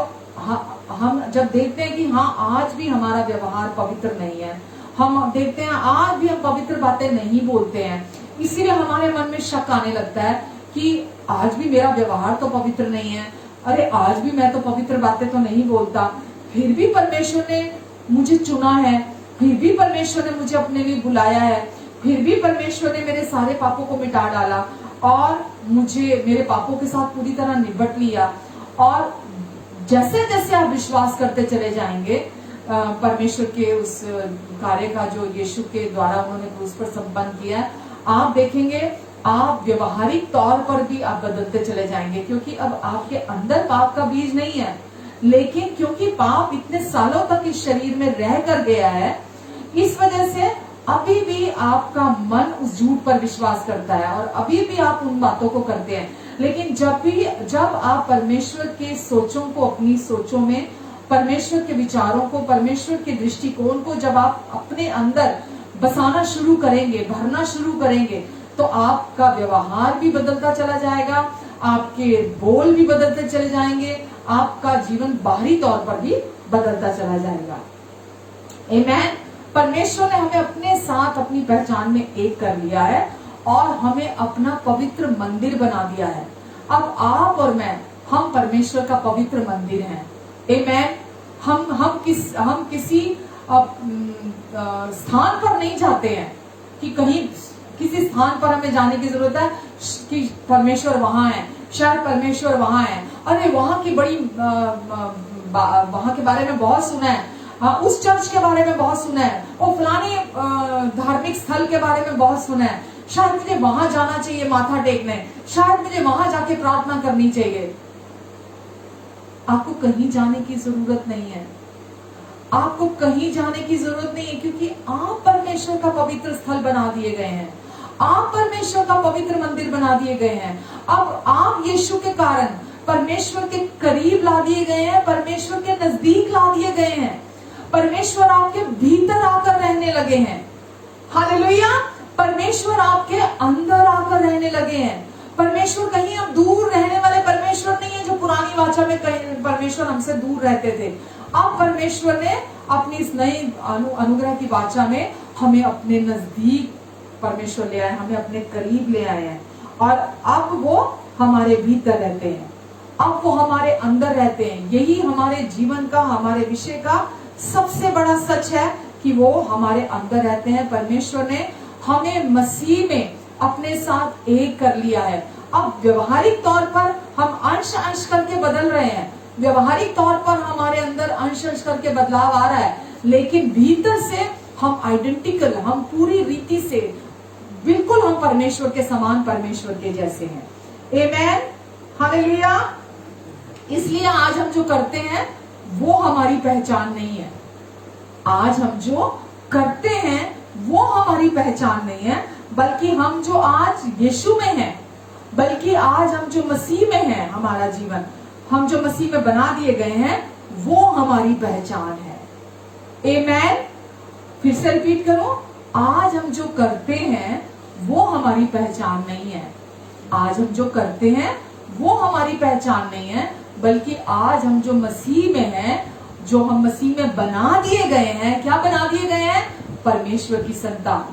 हम जब देखते हैं कि हाँ आज भी हमारा व्यवहार पवित्र नहीं है, हम देखते हैं आज भी हम पवित्र बातें नहीं बोलते हैं, इसीलिए हमारे मन में शक आने लगता है कि आज भी मेरा व्यवहार तो पवित्र नहीं है, अरे आज भी मैं तो पवित्र बातें तो नहीं बोलता, फिर भी परमेश्वर ने मुझे चुना है, फिर भी परमेश्वर ने मुझे अपने लिए बुलाया है, फिर भी परमेश्वर ने मेरे सारे पापों को मिटा डाला और मुझे मेरे पापों के साथ पूरी तरह निपट लिया। और जैसे जैसे आप विश्वास करते चले जाएंगे परमेश्वर के उस कार्य का जो यीशु के द्वारा उन्होंने क्रूस पर संपन्न किया, आप देखेंगे आप व्यवहारिक तौर पर भी आप बदलते चले जाएंगे, क्योंकि अब आपके अंदर पाप का बीज नहीं है, लेकिन क्योंकि पाप इतने सालों तक इस शरीर में रह कर गया है, इस वजह से अभी भी आपका मन उस झूठ पर विश्वास करता है और अभी भी आप उन बातों को करते हैं। लेकिन जब आप परमेश्वर के सोचों को, अपनी सोचों में परमेश्वर के विचारों को, परमेश्वर के दृष्टिकोण को जब आप अपने अंदर बसाना शुरू करेंगे, भरना शुरू करेंगे, तो आपका व्यवहार भी बदलता चला जाएगा, आपके बोल भी बदलते चले जाएंगे, आपका जीवन बाहरी तौर पर भी बदलता चला जाएगा। आमीन। परमेश्वर ने हमें अपने साथ अपनी पहचान में एक कर लिया है और हमें अपना पवित्र मंदिर बना दिया है। अब आप और मैं, हम परमेश्वर का पवित्र मंदिर हैं। आमीन। हम किसी स्थान पर नहीं जाते हैं कि कहीं किसी स्थान पर हमें जाने की जरूरत है कि परमेश्वर वहां है, शायद परमेश्वर वहां है, अरे वहां की बड़ी वहां के बारे में बहुत सुना है, उस चर्च के बारे में बहुत सुना है, और फलाने धार्मिक स्थल के बारे में बहुत सुना है, शायद मुझे वहां जाना चाहिए माथा टेकने, शायद मुझे वहां जाके प्रार्थना करनी चाहिए। आपको कहीं जाने की जरूरत नहीं है, आपको कहीं जाने की जरूरत नहीं है, क्योंकि आप परमेश्वर का पवित्र स्थल बना दिए गए हैं, आप परमेश्वर का पवित्र मंदिर बना दिए गए हैं। अब आप यीशु के कारण परमेश्वर के करीब ला दिए गए हैं, परमेश्वर के नजदीक ला दिए गए हैं, परमेश्वर आपके भीतर आकर रहने लगे हैं। हालेलुया। परमेश्वर आपके अंदर आकर रहने लगे हैं। परमेश्वर कहीं अब दूर रहने वाले परमेश्वर नहीं है जो पुरानी वाचा में कहीं परमेश्वर हमसे दूर रहते थे। अब परमेश्वर ने अपनी इस नई अनुग्रह की वाचा में हमें अपने नजदीक परमेश्वर ले आए, हमें अपने करीब ले आए हैं, और अब वो हमारे भीतर रहते हैं, अब वो हमारे अंदर रहते हैं। यही हमारे जीवन का, हमारे विषय का सबसे बड़ा सच है कि वो हमारे अंदर रहते हैं। परमेश्वर ने हमें मसीह में अपने साथ एक कर लिया है। अब व्यवहारिक तौर पर हम अंश अंश करके बदल रहे हैं, व्यवहारिक तौर पर हमारे अंदर अंश अंश करके बदलाव आ रहा है, लेकिन भीतर से हम आइडेंटिकल, हम पूरी रीति से बिल्कुल हम परमेश्वर के समान, परमेश्वर के जैसे हैं। आमीन। हालेलुया। इसलिए आज हम जो करते हैं वो हमारी पहचान नहीं है, आज हम जो करते हैं वो हमारी पहचान नहीं है, बल्कि हम जो आज यीशु में हैं, बल्कि आज हम जो मसीह में हैं, हमारा जीवन हम जो मसीह में बना दिए गए हैं वो हमारी पहचान है। आमीन। फिर से रिपीट करो, आज हम जो करते हैं वो हमारी पहचान नहीं है, आज हम जो करते हैं वो हमारी पहचान नहीं है, बल्कि आज हम जो मसीह में हैं, जो हम मसीह में बना दिए गए हैं, क्या बना दिए गए हैं? परमेश्वर की संतान,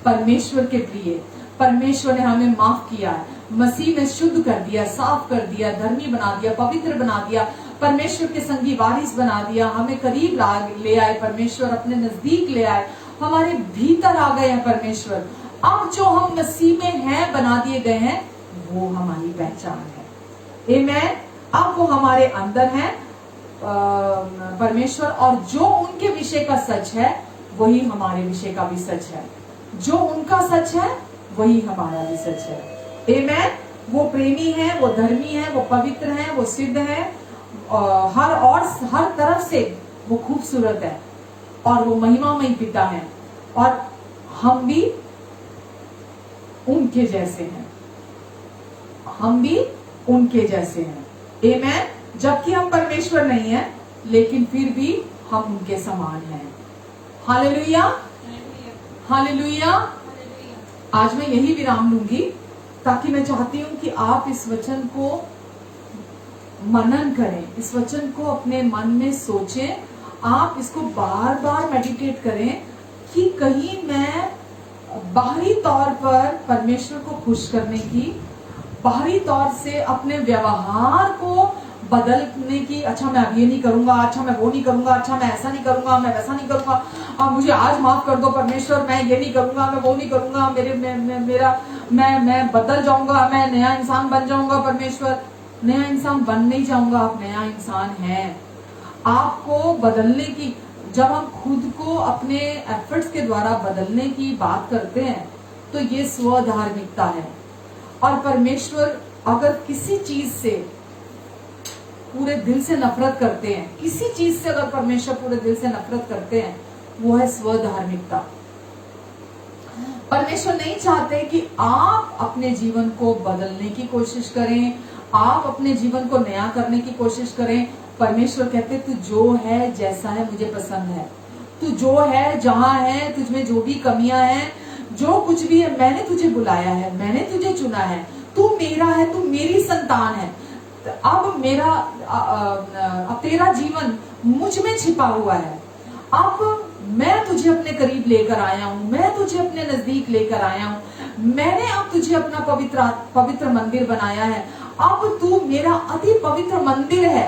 परमेश्वर के प्रिय। परमेश्वर ने हमें माफ किया, मसीह में शुद्ध कर दिया, साफ कर दिया, धर्मी बना दिया, पवित्र बना दिया, परमेश्वर के संगी वारिस बना दिया, हमें करीब ले आए, परमेश्वर अपने नजदीक ले आए, हमारे भीतर आ गए हैं परमेश्वर। अब जो हम मसीह में हैं, बना दिए गए हैं, वो हमारी पहचान है। आमीन। अब वो हमारे अंदर है परमेश्वर, और जो उनके विषय का सच है वही हमारे विषय का भी सच है, जो उनका सच है वही हमारा भी सच है। आमीन। वो प्रेमी है, वो धर्मी है, वो पवित्र है, वो सिद्ध है, हर तरफ से वो खूबसूरत है, और वो महिमामय पिता है, और हम भी उनके जैसे हैं, हम भी उनके जैसे हैं। आमीन। जबकि हम परमेश्वर नहीं है, लेकिन फिर भी हम उनके समान हैं। Hallelujah, hallelujah. आज मैं यही विराम लूंगी, ताकि मैं चाहती हूं कि आप इस वचन को मनन करें, इस वचन को अपने मन में सोचें, आप इसको बार बार मेडिटेट करें कि कहीं मैं बाहरी तौर पर परमेश्वर को खुश करने की, बाहरी तौर से अपने व्यवहार को बदलने की, अच्छा मैं अब ये नहीं करूंगा, अच्छा मैं वो नहीं करूंगा, अच्छा मैं ऐसा नहीं करूंगा, मैं वैसा नहीं करूंगा, मुझे आज माफ कर दो परमेश्वर, मैं ये नहीं करूंगा, मैं वो नहीं करूंगा, मैं बदल जाऊंगा, मैं नया इंसान बन जाऊंगा। परमेश्वर, नया इंसान बन नहीं जाऊंगा, आप नया इंसान हैं। आपको बदलने की, जब हम खुद को अपने एफर्ट्स के द्वारा बदलने की बात करते हैं तो ये स्वधार्मिकता है। और परमेश्वर अगर किसी चीज से पूरे दिल से नफरत करते हैं, किसी चीज से अगर परमेश्वर पूरे दिल से नफरत करते हैं, वो है स्वधार्मिकता। परमेश्वर नहीं चाहते कि आप अपने जीवन को बदलने की कोशिश करें, आप अपने जीवन को नया करने की कोशिश करें। परमेश्वर कहते तू जो है जैसा है मुझे पसंद है, तू जो है जहां है, तुझमें जो भी कमियां हैं, जो कुछ भी है, मैंने तुझे बुलाया है, मैंने तुझे चुना है, तू मेरा है, तू मेरी संतान है। अब तेरा जीवन मुझ में छिपा हुआ है। अब मैं तुझे अपने करीब लेकर आया हूं, मैं तुझे अपने नजदीक लेकर आया हूं, मैंने अब तुझे अपना पवित्र मंदिर बनाया है। अब तू मेरा अति पवित्र मंदिर है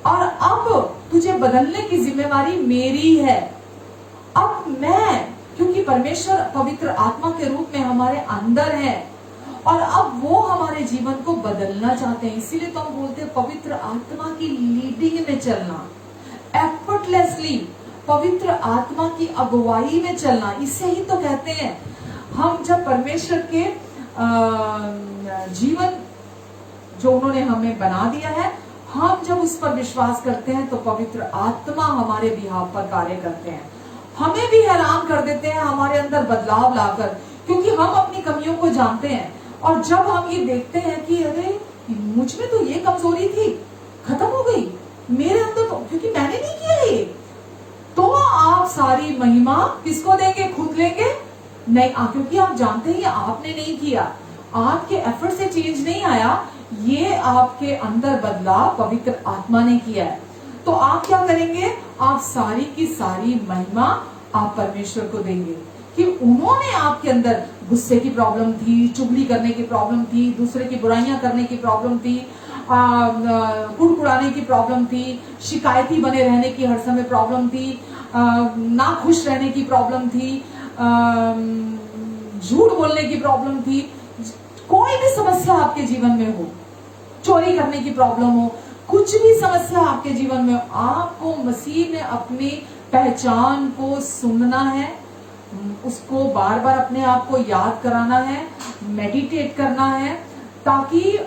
और अब तुझे बदलने की जिम्मेवारी मेरी है। अब मैं, क्योंकि परमेश्वर पवित्र आत्मा के रूप में हमारे अंदर है और अब वो हमारे जीवन को बदलना चाहते हैं। इसीलिए तो हम बोलते हैं पवित्र आत्मा की लीडिंग में चलना, एफर्टलेसली पवित्र आत्मा की अगुवाई में चलना। इसे ही तो कहते हैं हम जब परमेश्वर के जीवन जो उन्होंने हमें बना दिया है, हम जब उस पर विश्वास करते हैं तो पवित्र आत्मा हमारे बिहाव पर कार्य करते हैं, हमें भी हैरान कर देते हैं हमारे अंदर बदलाव लाकर, क्योंकि हम अपनी कमियों को जानते हैं। और जब हम ये देखते हैं कि अरे मुझ में तो ये कमजोरी थी, खत्म हो गई मेरे अंदर, तो क्योंकि मैंने नहीं किया ये, तो आप सारी महिमा किसको देंगे? खुद लेंगे? नहीं, क्योंकि आप जानते हैं आपने नहीं किया, आपके एफर्ट से चेंज नहीं आया, ये आपके अंदर बदलाव पवित्र आत्मा ने किया है। तो आप क्या करेंगे? आप सारी की सारी महिमा आप परमेश्वर को देंगे कि उन्होंने आपके अंदर गुस्से की प्रॉब्लम थी, चुगली करने की प्रॉब्लम थी, दूसरे की बुराइयां करने की प्रॉब्लम थी, कुड़कुड़ाने की प्रॉब्लम थी, शिकायती बने रहने की हर समय प्रॉब्लम थी, ना खुश रहने की प्रॉब्लम थी, झूठ बोलने की प्रॉब्लम थी। कोई भी समस्या आपके जीवन में हो, चोरी करने की प्रॉब्लम हो, कुछ भी समस्या आपके जीवन में हो, आपको मसीह में अपनी पहचान को सुनना है, उसको बार बार अपने आप को याद कराना है, मेडिटेट करना है, ताकि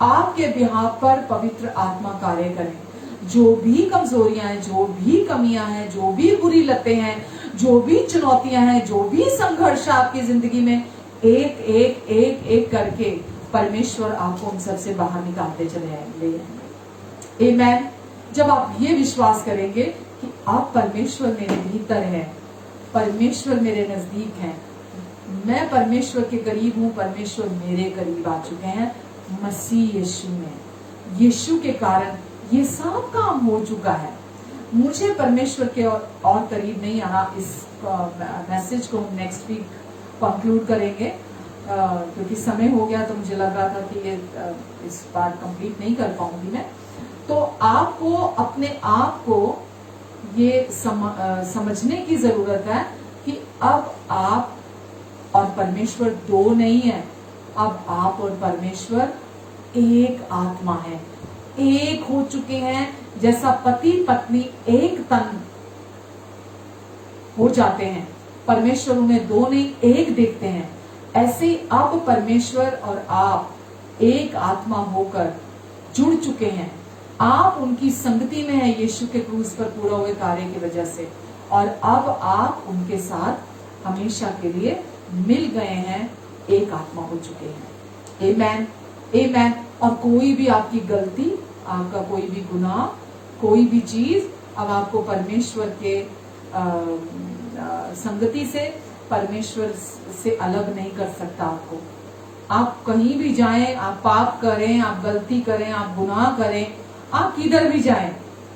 आपके बिहाव पर पवित्र आत्मा कार्य करे। जो भी कमजोरियां हैं, जो भी कमियां हैं, जो भी बुरी लतें हैं, जो भी चुनौतियां हैं, जो भी संघर्ष आपकी जिंदगी में, एक एक एक एक करके परमेश्वर आपको उन सब से बाहर निकालते चले आएंगे। आमेन। जब आप ये विश्वास करेंगे कि आप परमेश्वर मेरे भीतर है, परमेश्वर मेरे नजदीक है, मैं परमेश्वर के करीब हूं, परमेश्वर मेरे करीब आ चुके हैं मसीह यीशु में, यीशु के कारण ये सब काम हो चुका है, मुझे परमेश्वर के और करीब नहीं आना। इस मैसेज को हम नेक्स्ट वीक कंक्लूड करेंगे, क्योंकि समय हो गया, तो मुझे लग रहा था कि ये इस पार्ट कंप्लीट नहीं कर पाऊंगी मैं। तो आपको अपने आप को ये समझने की जरूरत है कि अब आप और परमेश्वर दो नहीं है, अब आप और परमेश्वर एक आत्मा है, एक हो चुके हैं। जैसा पति पत्नी एक तन हो जाते हैं, परमेश्वर उन्हें दो नहीं एक देखते हैं, ऐसे ही अब परमेश्वर और आप एक आत्मा होकर जुड़ चुके हैं। आप उनकी संगति में है यीशु के क्रूस पर पूरा हुए कार्य की वजह से, और अब आप उनके साथ हमेशा के लिए मिल गए हैं, एक आत्मा हो चुके हैं। आमेन, आमेन। और कोई भी आपकी गलती, आपका कोई भी गुनाह, कोई भी चीज अब आपको परमेश्वर के संगति से, परमेश्वर से अलग नहीं कर सकता आपको। आप कहीं भी जाएं, आप पाप करें, आप गलती करें, आप गुनाह करें, आप किधर भी जाएं,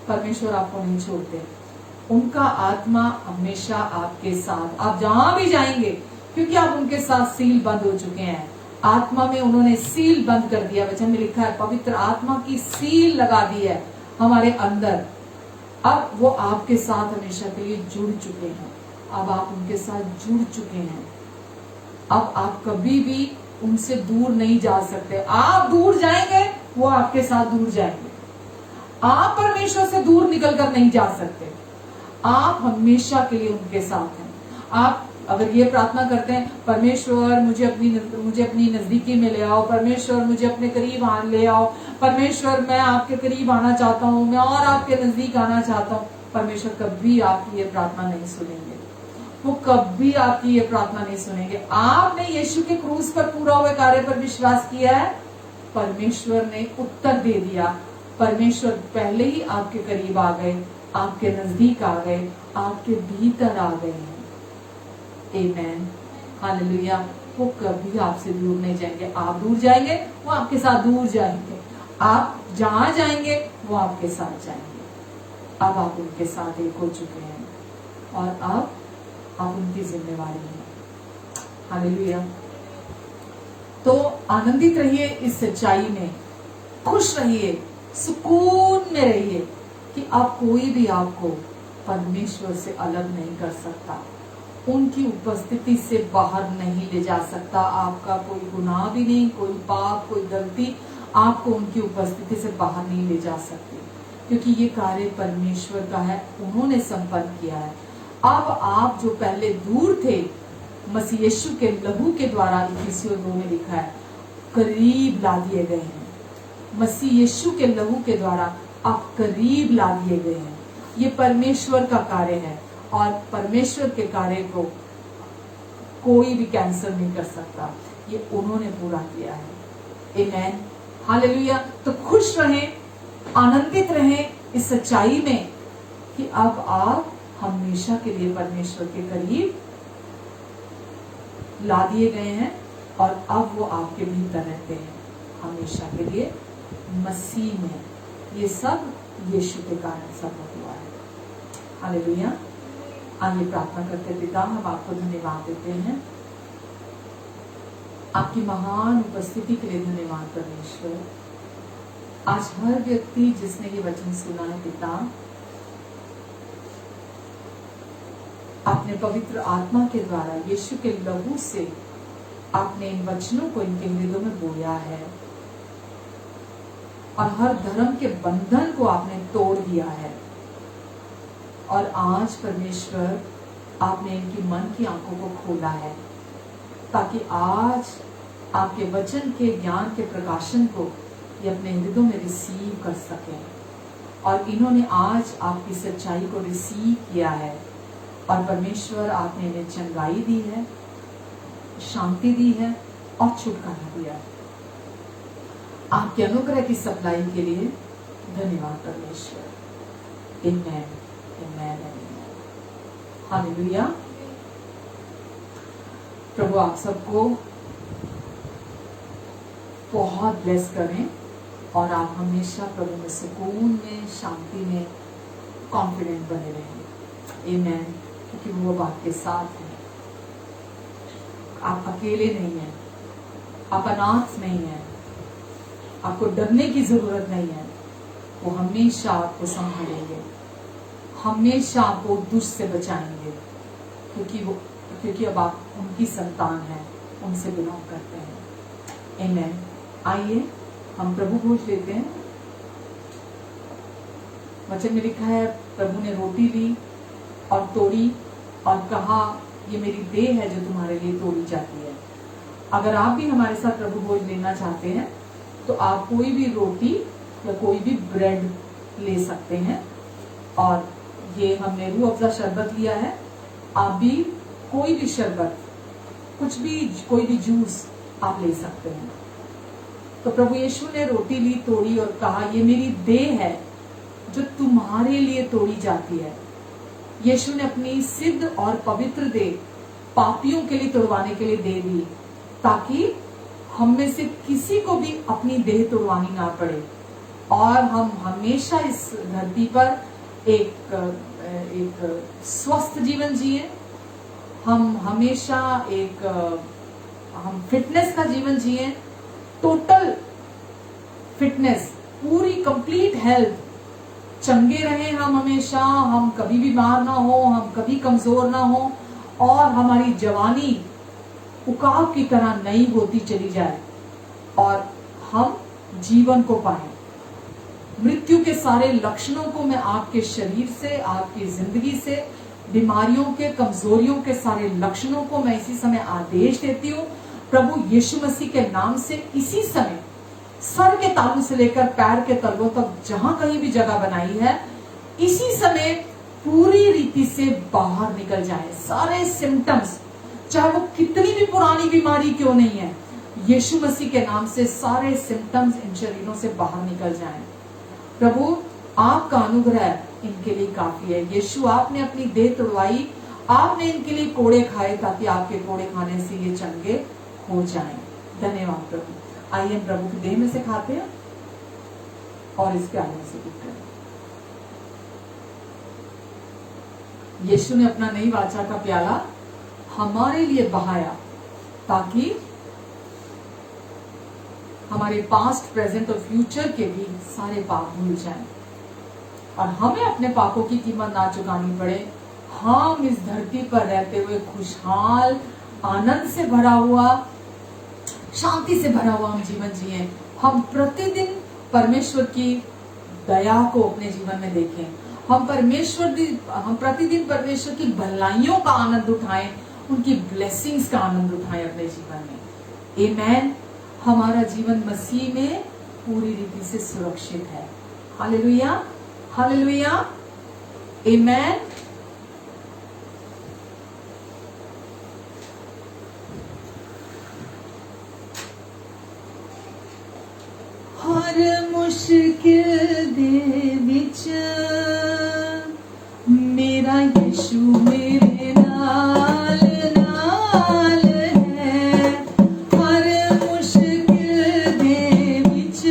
परमेश्वर आपको नहीं छोड़ते। उनका आत्मा हमेशा आपके साथ, आप जहां भी जाएंगे, क्योंकि आप उनके साथ सील बंद हो चुके हैं। आत्मा में उन्होंने सील बंद कर दिया। वचन में लिखा है पवित्र आत्मा की सील लगा दी है हमारे अंदर। अब वो आपके साथ हमेशा के लिए जुड़ चुके हैं। अब आप उनके साथ जुड़ चुके हैं। अब आप कभी भी उनसे दूर नहीं जा सकते। आप दूर जाएंगे, वो आपके साथ दूर जाएंगे। आप परमेश्वर से दूर निकलकर नहीं जा सकते। आप हमेशा के लिए उनके साथ हैं। आप अगर ये प्रार्थना करते हैं, परमेश्वर मुझे अपनी नजदीकी में ले आओ, परमेश्वर मुझे अपने करीब ले आओ, परमेश्वर मैं आपके करीब आना चाहता हूँ, मैं और आपके नजदीक आना चाहता हूँ, परमेश्वर कभी आपकी ये प्रार्थना नहीं सुनेंगे। वो कभी आपकी ये प्रार्थना नहीं सुनेंगे। आपने यीशु के क्रूस पर पूरा हुए कार्य पर विश्वास किया है, परमेश्वर ने उत्तर दे दिया। परमेश्वर पहले ही आपके करीब आ गए, आपके नजदीक आ गए, आपके भीतर आ गए हैं। आमेन, हालेलुया। वो कभी आपसे दूर नहीं जाएंगे। आप दूर जाएंगे, वो आपके साथ दूर जाएंगे। आप जहां जाएंगे, वो आपके साथ जाएंगे। अब आप उनके साथ एक हो चुके हैं और अब आप उनकी जिम्मेवारी है। हालेलुया। तो आनंदित रहिए इस सच्चाई में, खुश रहिए, सुकून में रहिए कि आप कोई भी आपको परमेश्वर से अलग नहीं कर सकता, उनकी उपस्थिति से बाहर नहीं ले जा सकता। आपका कोई गुनाह भी नहीं, कोई पाप, कोई गलती आपको उनकी उपस्थिति से बाहर नहीं ले जा सकती, क्योंकि ये कार्य परमेश्वर का है, उन्होंने संपन्न किया है। अब आप जो पहले दूर थे, मसीह यीशु के लहू के द्वारा, इफिसियों 2 में लिखा है, करीब ला दिए गए हैं। मसीह यीशु के लहू के द्वारा आप करीब ला दिए गए हैं। ये परमेश्वर का कार्य है और परमेश्वर के कार्य को कोई भी कैंसल नहीं कर सकता। ये उन्होंने पूरा किया है। आमेन, हालेलुया। तो खुश रहें, आनंदित रहें इस सच्चाई में कि अब आप हमेशा के लिए परमेश्वर के करीब ला दिए गए हैं और अब वो आपके भीतर रहते हैं हमेशा के लिए मसीह में। ये सब यीशु के कारण सब हुआ है। हालेलुया। आइए प्रार्थना करते। पिता, हम आपको धन्यवाद देते हैं, आपकी महान उपस्थिति के लिए धन्यवाद परमेश्वर। आज हर व्यक्ति जिसने ये वचन सुना है पिता, आपने पवित्र आत्मा के द्वारा यीशु के लहू से आपने इन वचनों को इनके हृदयों में बोया है और हर धर्म के बंधन को आपने तोड़ दिया है। और आज परमेश्वर आपने इनकी मन की आंखों को खोला है ताकि आज आपके वचन के ज्ञान के प्रकाशन को ये अपने हृदयों में रिसीव कर सकें। और इन्होंने आज आपकी सच्चाई को रिसीव किया है और परमेश्वर आपने इन्हें चंगाई दी है, शांति दी है और छुटकारा दिया है। आपके अनुग्रह की सप्लाई के लिए धन्यवाद परमेश्वर। आमेन, आमेन, हालेलुया। प्रभु आप सबको बहुत ब्लेस करें और आप हमेशा प्रभु में सुकून में, शांति में, कॉन्फिडेंट बने रहें। आमेन, क्योंकि वो आपके साथ है। आप अकेले नहीं हैं, आप अनाथ नहीं हैं, आपको डरने की जरूरत नहीं है। वो हमेशा आपको संभालेंगे, हमेशा आपको दुष्ट से बचाएंगे, क्योंकि अब आप उनकी संतान हैं, उनसे बिलोंग करते हैं। आमेन। आइए हम प्रभु भोज लेते हैं। वचन में लिखा है, प्रभु ने रोटी ली और तोड़ी और कहा, ये मेरी देह है जो तुम्हारे लिए तोड़ी जाती है। अगर आप भी हमारे साथ प्रभु भोज लेना चाहते हैं तो आप कोई भी रोटी या कोई भी ब्रेड ले सकते हैं। और ये हमने रूह अफ़ज़ा शरबत लिया है। आप भी कोई भी शरबत, कुछ भी, कोई भी जूस आप ले सकते हैं। तो प्रभु यीशु ने रोटी ली, तोड़ी और कहा, ये मेरी देह है जो तुम्हारे लिए तोड़ी जाती है। यीशु ने अपनी सिद्ध और पवित्र देह पापियों के लिए तोड़वाने के लिए दे दी, ताकि हम में से किसी को भी अपनी देह तोड़वानी ना पड़े। और हम हमेशा इस धरती पर एक स्वस्थ जीवन जिए। हम हमेशा हम फिटनेस का जीवन जिए, टोटल फिटनेस, पूरी कंप्लीट हेल्थ, चंगे रहे हम हमेशा, हम कभी बीमार ना हो, हम कभी कमजोर ना हो, और हमारी जवानी उकाब की तरह नई होती चली जाए और हम जीवन को पाए। मृत्यु के सारे लक्षणों को मैं आपके शरीर से, आपकी जिंदगी से, बीमारियों के, कमजोरियों के सारे लक्षणों को मैं इसी समय आदेश देती हूँ प्रभु यीशु मसीह के नाम से। इसी समय सर के तालू से लेकर पैर के तलवों तक जहां कहीं भी जगह बनाई है, इसी समय पूरी रीति से बाहर निकल जाए। सारे सिम्टम्स, चाहे वो कितनी भी पुरानी बीमारी क्यों नहीं है, यीशु मसीह के नाम से सारे सिम्टम्स इन शरीरों से बाहर निकल जाएं। प्रभु आपका अनुग्रह इनके लिए काफी है। यीशु आपने अपनी देह तुड़वाई, आपने इनके लिए कोड़े खाए ताकि आपके कोड़े खाने से ये चंगे हो जाएं। धन्यवाद प्रभु। आइए प्रभु की देह में से खाते हैं और इसके आगे से पीते हैं। यीशु ने अपना नई वाचा का प्याला हमारे लिए बहाया ताकि हमारे पास्ट, प्रेजेंट और फ्यूचर के भी सारे पाप भूल जाएं और हमें अपने पापों की कीमत ना चुकानी पड़े। हम इस धरती पर रहते हुए खुशहाल, आनंद से भरा हुआ, शांति से भरा हुआ हम जीवन जिए। हम प्रतिदिन परमेश्वर की दया को अपने जीवन में देखें। हम प्रतिदिन परमेश्वर की भलाइयों का आनंद उठाएं, उनकी ब्लेसिंग्स का आनंद उठाएं अपने जीवन में। आमेन। हमारा जीवन मसीह में पूरी रीति से सुरक्षित है। हालेलुया, हालेलुया, आमेन। हर मुश्किल दे विच मेरा यीशु मेरे नाल नाल है। हर मुश्किल दे विच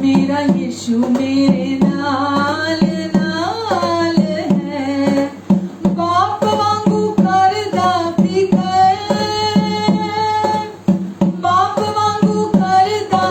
मेरा यीशु मेरे नाल नाल है। बाप वांगू करदा फिकर, बाप वांगू करदा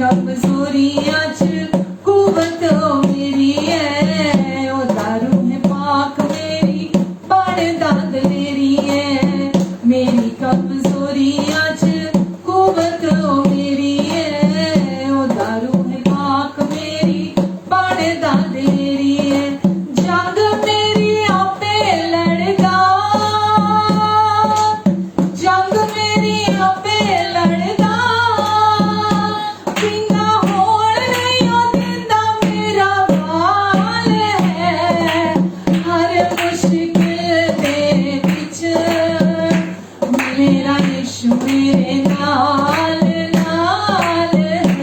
कमजोरियां च कुवत मेरी है। ओ दारू है पाक मेरी, बड़ दाद मेरी है। मेरी कमजोरियां च कुवत मेरी है। ओ दारू है पाक मेरी, बड़ दाद मेरी है। जंग मेरी आपे लड़दा, जंग मेरी आपे लड़दा। मेरे नाल नाल है।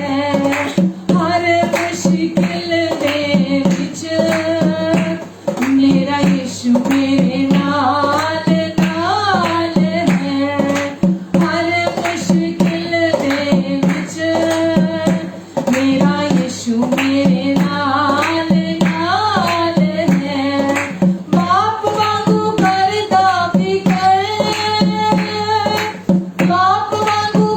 हर मुश्किल दे विच मेरा यीशु मेरे नाल नाल है। हर मुश्किल दे विच मेरा यीशु मेरे नाल नाल है। बाप वांगू करदा फिकर, बाप वांगू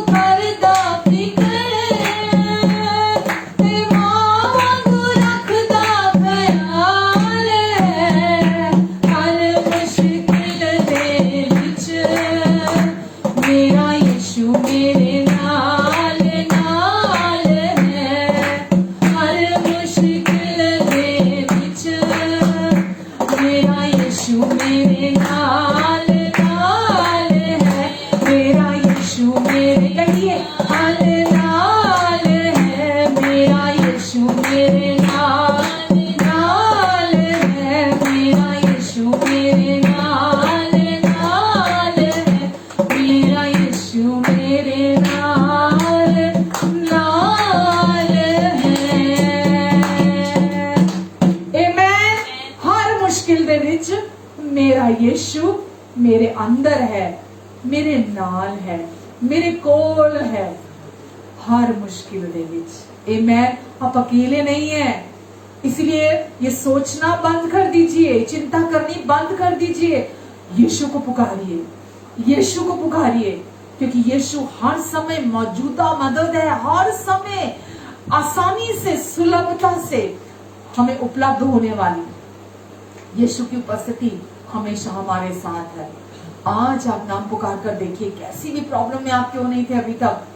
अंदर है, मेरे नाल है, मेरे कोल है हर मुश्किल दे विच। आमेन। आप अकेले नहीं है, इसलिए ये सोचना बंद कर दीजिए, चिंता करनी बंद कर दीजिए। यीशु को पुकारिए, यीशु को पुकारिए, क्योंकि यीशु हर समय मौजूदा मदद है, हर समय आसानी से, सुलभता से हमें उपलब्ध होने वाली यीशु की उपस्थिति हमेशा हमारे साथ है। आज आप नाम पुकार कर देखिए, कैसी भी प्रॉब्लम में आप क्यों नहीं थे अभी तक,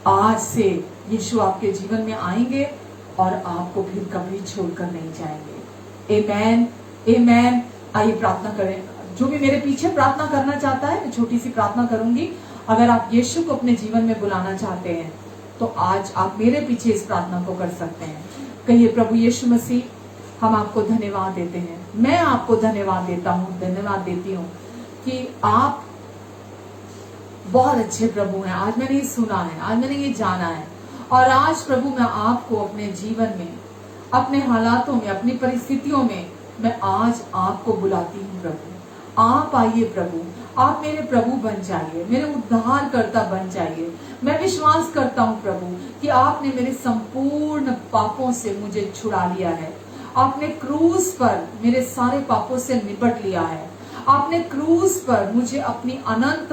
आज से यीशु आपके जीवन में आएंगे और आपको फिर कभी छोड़कर नहीं जाएंगे। आमेन, आमेन। आइए प्रार्थना करें। जो भी मेरे पीछे प्रार्थना करना चाहता है, मैं छोटी सी प्रार्थना करूंगी। अगर आप यीशु को अपने जीवन में बुलाना चाहते हैं तो आज आप मेरे पीछे इस प्रार्थना को कर सकते हैं। कहिए, प्रभु यीशु मसीह, हम आपको धन्यवाद देते हैं, मैं आपको धन्यवाद देता हूँ, धन्यवाद देती हूँ कि आप बहुत अच्छे प्रभु हैं। आज मैंने ये सुना है, आज मैंने ये जाना है, और आज प्रभु मैं आपको अपने जीवन में, अपने हालातों में, अपनी परिस्थितियों में मैं आज आपको बुलाती हूँ। प्रभु आप आइए, प्रभु आप मेरे प्रभु बन जाइए, मेरे उद्धारकर्ता बन जाइए। मैं विश्वास करता हूँ प्रभु कि आपने मेरे संपूर्ण पापों से मुझे छुड़ा लिया है। आपने क्रूस पर मेरे सारे पापों से निपट लिया है। आपने क्रूस पर मुझे अपनी अनंत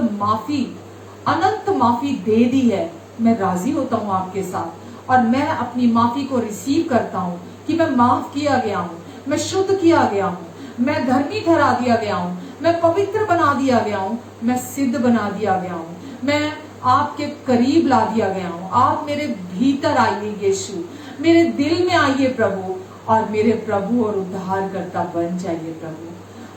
माफी दे दी है। मैं राजी होता हूँ आपके साथ, और मैं अपनी माफी को रिसीव करता हूँ कि मैं माफ किया गया हूँ, मैं शुद्ध किया गया हूँ, मैं धर्मी ठहरा दिया गया हूँ, मैं पवित्र बना दिया गया हूँ, मैं सिद्ध बना दिया गया हूँ, मैं आपके करीब ला दिया गया हूँ। आप मेरे भीतर आइए यीशु, मेरे दिल में आइए प्रभु, और मेरे प्रभु और उद्धारकर्ता बन जाइए प्रभु।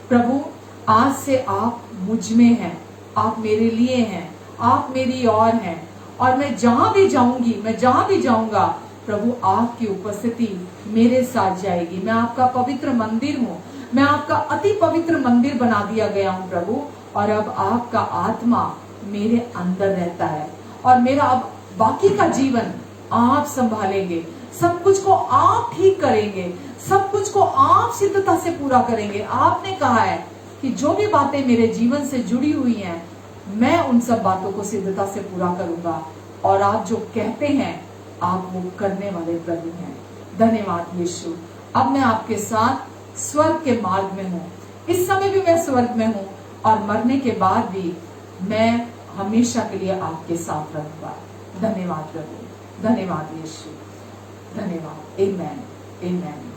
प्रभु आज से आप मुझ में हैं, आप मेरे लिए हैं, आप मेरी और हैं, और मैं जहां भी जाऊंगी, मैं जहां भी जाऊंगा प्रभु आपकी उपस्थिति मेरे साथ जाएगी। मैं आपका पवित्र मंदिर हूँ, मैं आपका अति पवित्र मंदिर बना दिया गया हूँ प्रभु, और अब आपका आत्मा मेरे अंदर रहता है, और मेरा अब बाकी का जीवन आप संभालेंगे, सब कुछ को आप ठीक करेंगे, सब कुछ को आप सिद्धता से पूरा करेंगे। आपने कहा है कि जो भी बातें मेरे जीवन से जुड़ी हुई हैं, मैं उन सब बातों को सिद्धता से पूरा करूंगा, और आप जो कहते हैं आप वो करने वाले प्रभु हैं। धन्यवाद यीशु। अब मैं आपके साथ स्वर्ग के मार्ग में हूँ, इस समय भी मैं स्वर्ग में हूँ, और मरने के बाद भी मैं हमेशा के लिए आपके साथ रहूंगा। धन्यवाद प्रभु, धन्यवाद यीशु, धन्यवाद। आमेन, आमेन।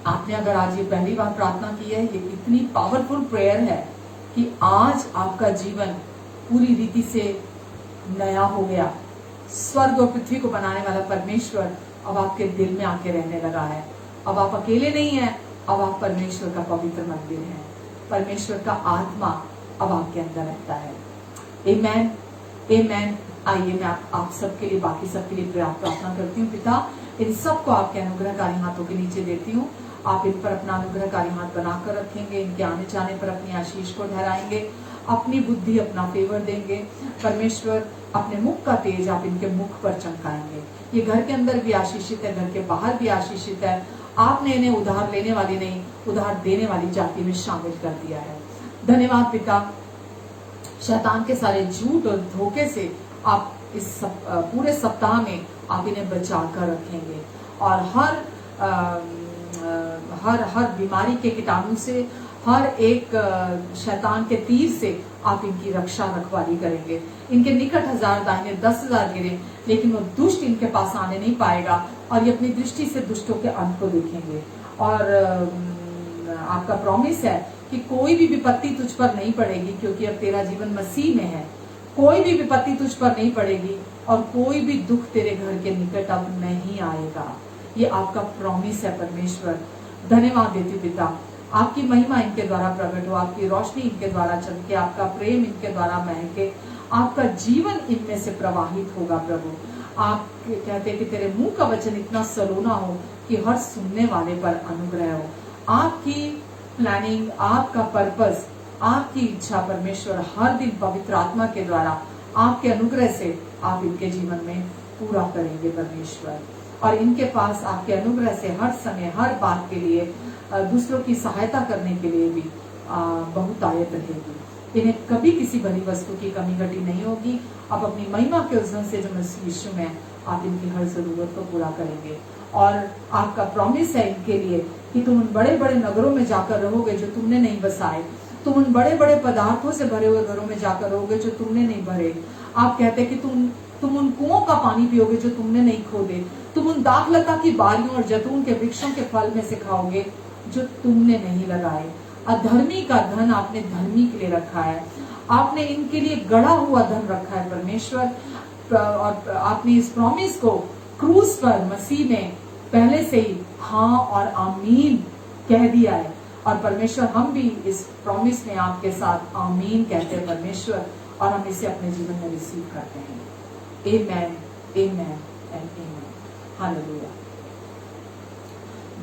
आपने अगर आज ये पहली बार प्रार्थना की है, ये इतनी पावरफुल प्रेयर है कि आज आपका जीवन पूरी रीति से नया हो गया। स्वर्ग और पृथ्वी को बनाने वाला परमेश्वर अब आपके दिल में आके रहने लगा है। अब आप अकेले नहीं हैं, अब आप परमेश्वर का पवित्र मंदिर हैं। परमेश्वर का आत्मा अब आपके अंदर रहता है। आमेन, आमेन। आइए मैं आप सबके लिए, बाकी सबके लिए प्रार्थना करती हूँ। पिता, इन सबको आपके अनुग्रहकारी हाथों के नीचे देती हूँ। आप इन पर अपना अनुग्रहकारी हाथ बनाकर रखेंगे, इनके आने जाने पर अपनी आशीष को ठहराएंगे, अपनी बुद्धि, अपना फेवर देंगे। परमेश्वर अपने मुख का तेज आप इनके मुख पर चमकाएंगे। ये घर के अंदर भी आशीषित है, घर के बाहर भी आशीषित है। आपने इन्हें उधार लेने वाली नहीं, उधार देने वाली जाति में शामिल कर दिया है। धन्यवाद पिता। शैतान के सारे झूठ और धोखे से आप इस पूरे सप्ताह में आप इन्हें बचा कर रखेंगे, और हर बीमारी के कीटाणु से, हर एक शैतान के तीर से आप इनकी रक्षा रखवाली करेंगे। इनके निकट 1000 दाहिने 10,000 गिरे, लेकिन वो दुष्ट इनके पास आने नहीं पाएगा, और ये अपनी दृष्टि से दुष्टों के अंत को देखेंगे। और आपका प्रॉमिस है कि कोई भी विपत्ति तुझ पर नहीं पड़ेगी, क्योंकि अब तेरा जीवन मसीह में है। कोई भी विपत्ति तुझ पर नहीं पड़ेगी, और कोई भी दुख तेरे घर के निकट अब नहीं आएगा। ये आपका प्रॉमिस है परमेश्वर। धन्यवाद देती पिता। आपकी महिमा इनके द्वारा प्रकट हो, आपकी रोशनी इनके द्वारा चमके, आपका प्रेम इनके द्वारा महके, आपका जीवन इनमें से प्रवाहित होगा प्रभु। आप कहते हैं कि तेरे मुंह का वचन इतना सलोना हो कि हर सुनने वाले पर अनुग्रह हो। आपकी प्लानिंग, आपका पर्पस, आपकी इच्छा परमेश्वर हर दिन पवित्र आत्मा के द्वारा, आपके अनुग्रह से आप इनके जीवन में पूरा करेंगे परमेश्वर। और इनके पास आपके अनुग्रह से हर समय, हर बात के लिए, दूसरों की सहायता करने के लिए भी बहुतायत रहेगी। इन्हें कभी किसी भली वस्तु की कमी घटी नहीं होगी। अब अपनी महिमा के उस धन से जो मसीह यीशु में आप इनकी हर जरूरत को पूरा करेंगे। और आपका प्रॉमिस है इनके लिए कि तुम उन बड़े बड़े नगरों में जाकर रहोगे जो तुमने नहीं बसाए, तुम उन बड़े बड़े पदार्थों से भरे हुए घरों में जाकर रहोगे जो तुमने नहीं भरे। आप कहते हैं कि तुम उन कुओं का पानी पियोगे जो तुमने नहीं खोदे, तुम उन दाखलता की बारियों और जैतून के वृक्षों के फल में से खाओगे जो तुमने नहीं लगाए। अधर्मी का धन आपने धर्मी के लिए रखा है, आपने इनके लिए गड़ा हुआ धन रखा है परमेश्वर। और आपने इस प्रॉमिस को क्रूस पर मसीह में पहले से ही हाँ और आमीन कह दिया है। और परमेश्वर हम भी इस प्रॉमिस में आपके साथ आमीन कहते हैं परमेश्वर, और हम इसे अपने जीवन में रिसीव करते हैं। Amen, amen and amen. Hallelujah.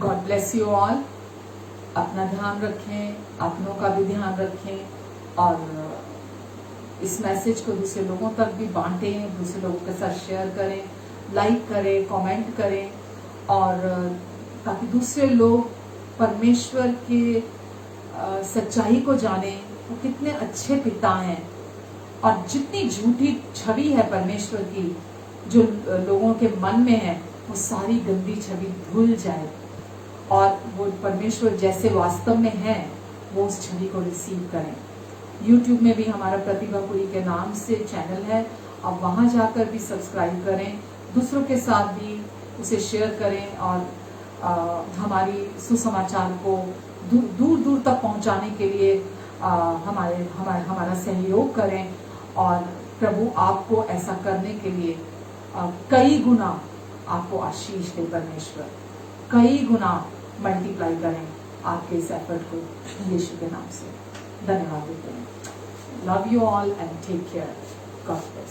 God bless you all. अपना ध्यान रखें, अपनों का भी ध्यान रखें, और इस मैसेज को दूसरे लोगों तक भी बांटें, दूसरे लोगों के साथ शेयर करें, लाइक करें, कमेंट करें, और ताकि दूसरे लोग परमेश्वर के सच्चाई को जाने, वो कितने अच्छे पिता हैं। और जितनी झूठी छवि है परमेश्वर की जो लोगों के मन में है, वो सारी गंदी छवि धुल जाए, और वो परमेश्वर जैसे वास्तव में है वो उस छवि को रिसीव करें। YouTube में भी हमारा प्रतिभापुरी के नाम से चैनल है, आप वहां जाकर भी सब्सक्राइब करें, दूसरों के साथ भी उसे शेयर करें, और हमारी सुसमाचार को दूर दूर तक पहुंचाने के लिए हमारा सहयोग करें। और प्रभु आपको ऐसा करने के लिए कई गुना आपको आशीष दे परमेश्वर, कई गुना मल्टीप्लाई करें आपके इस एफर्ट को यीशु के नाम से। धन्यवाद देते हैं। Love you all and take care. God bless.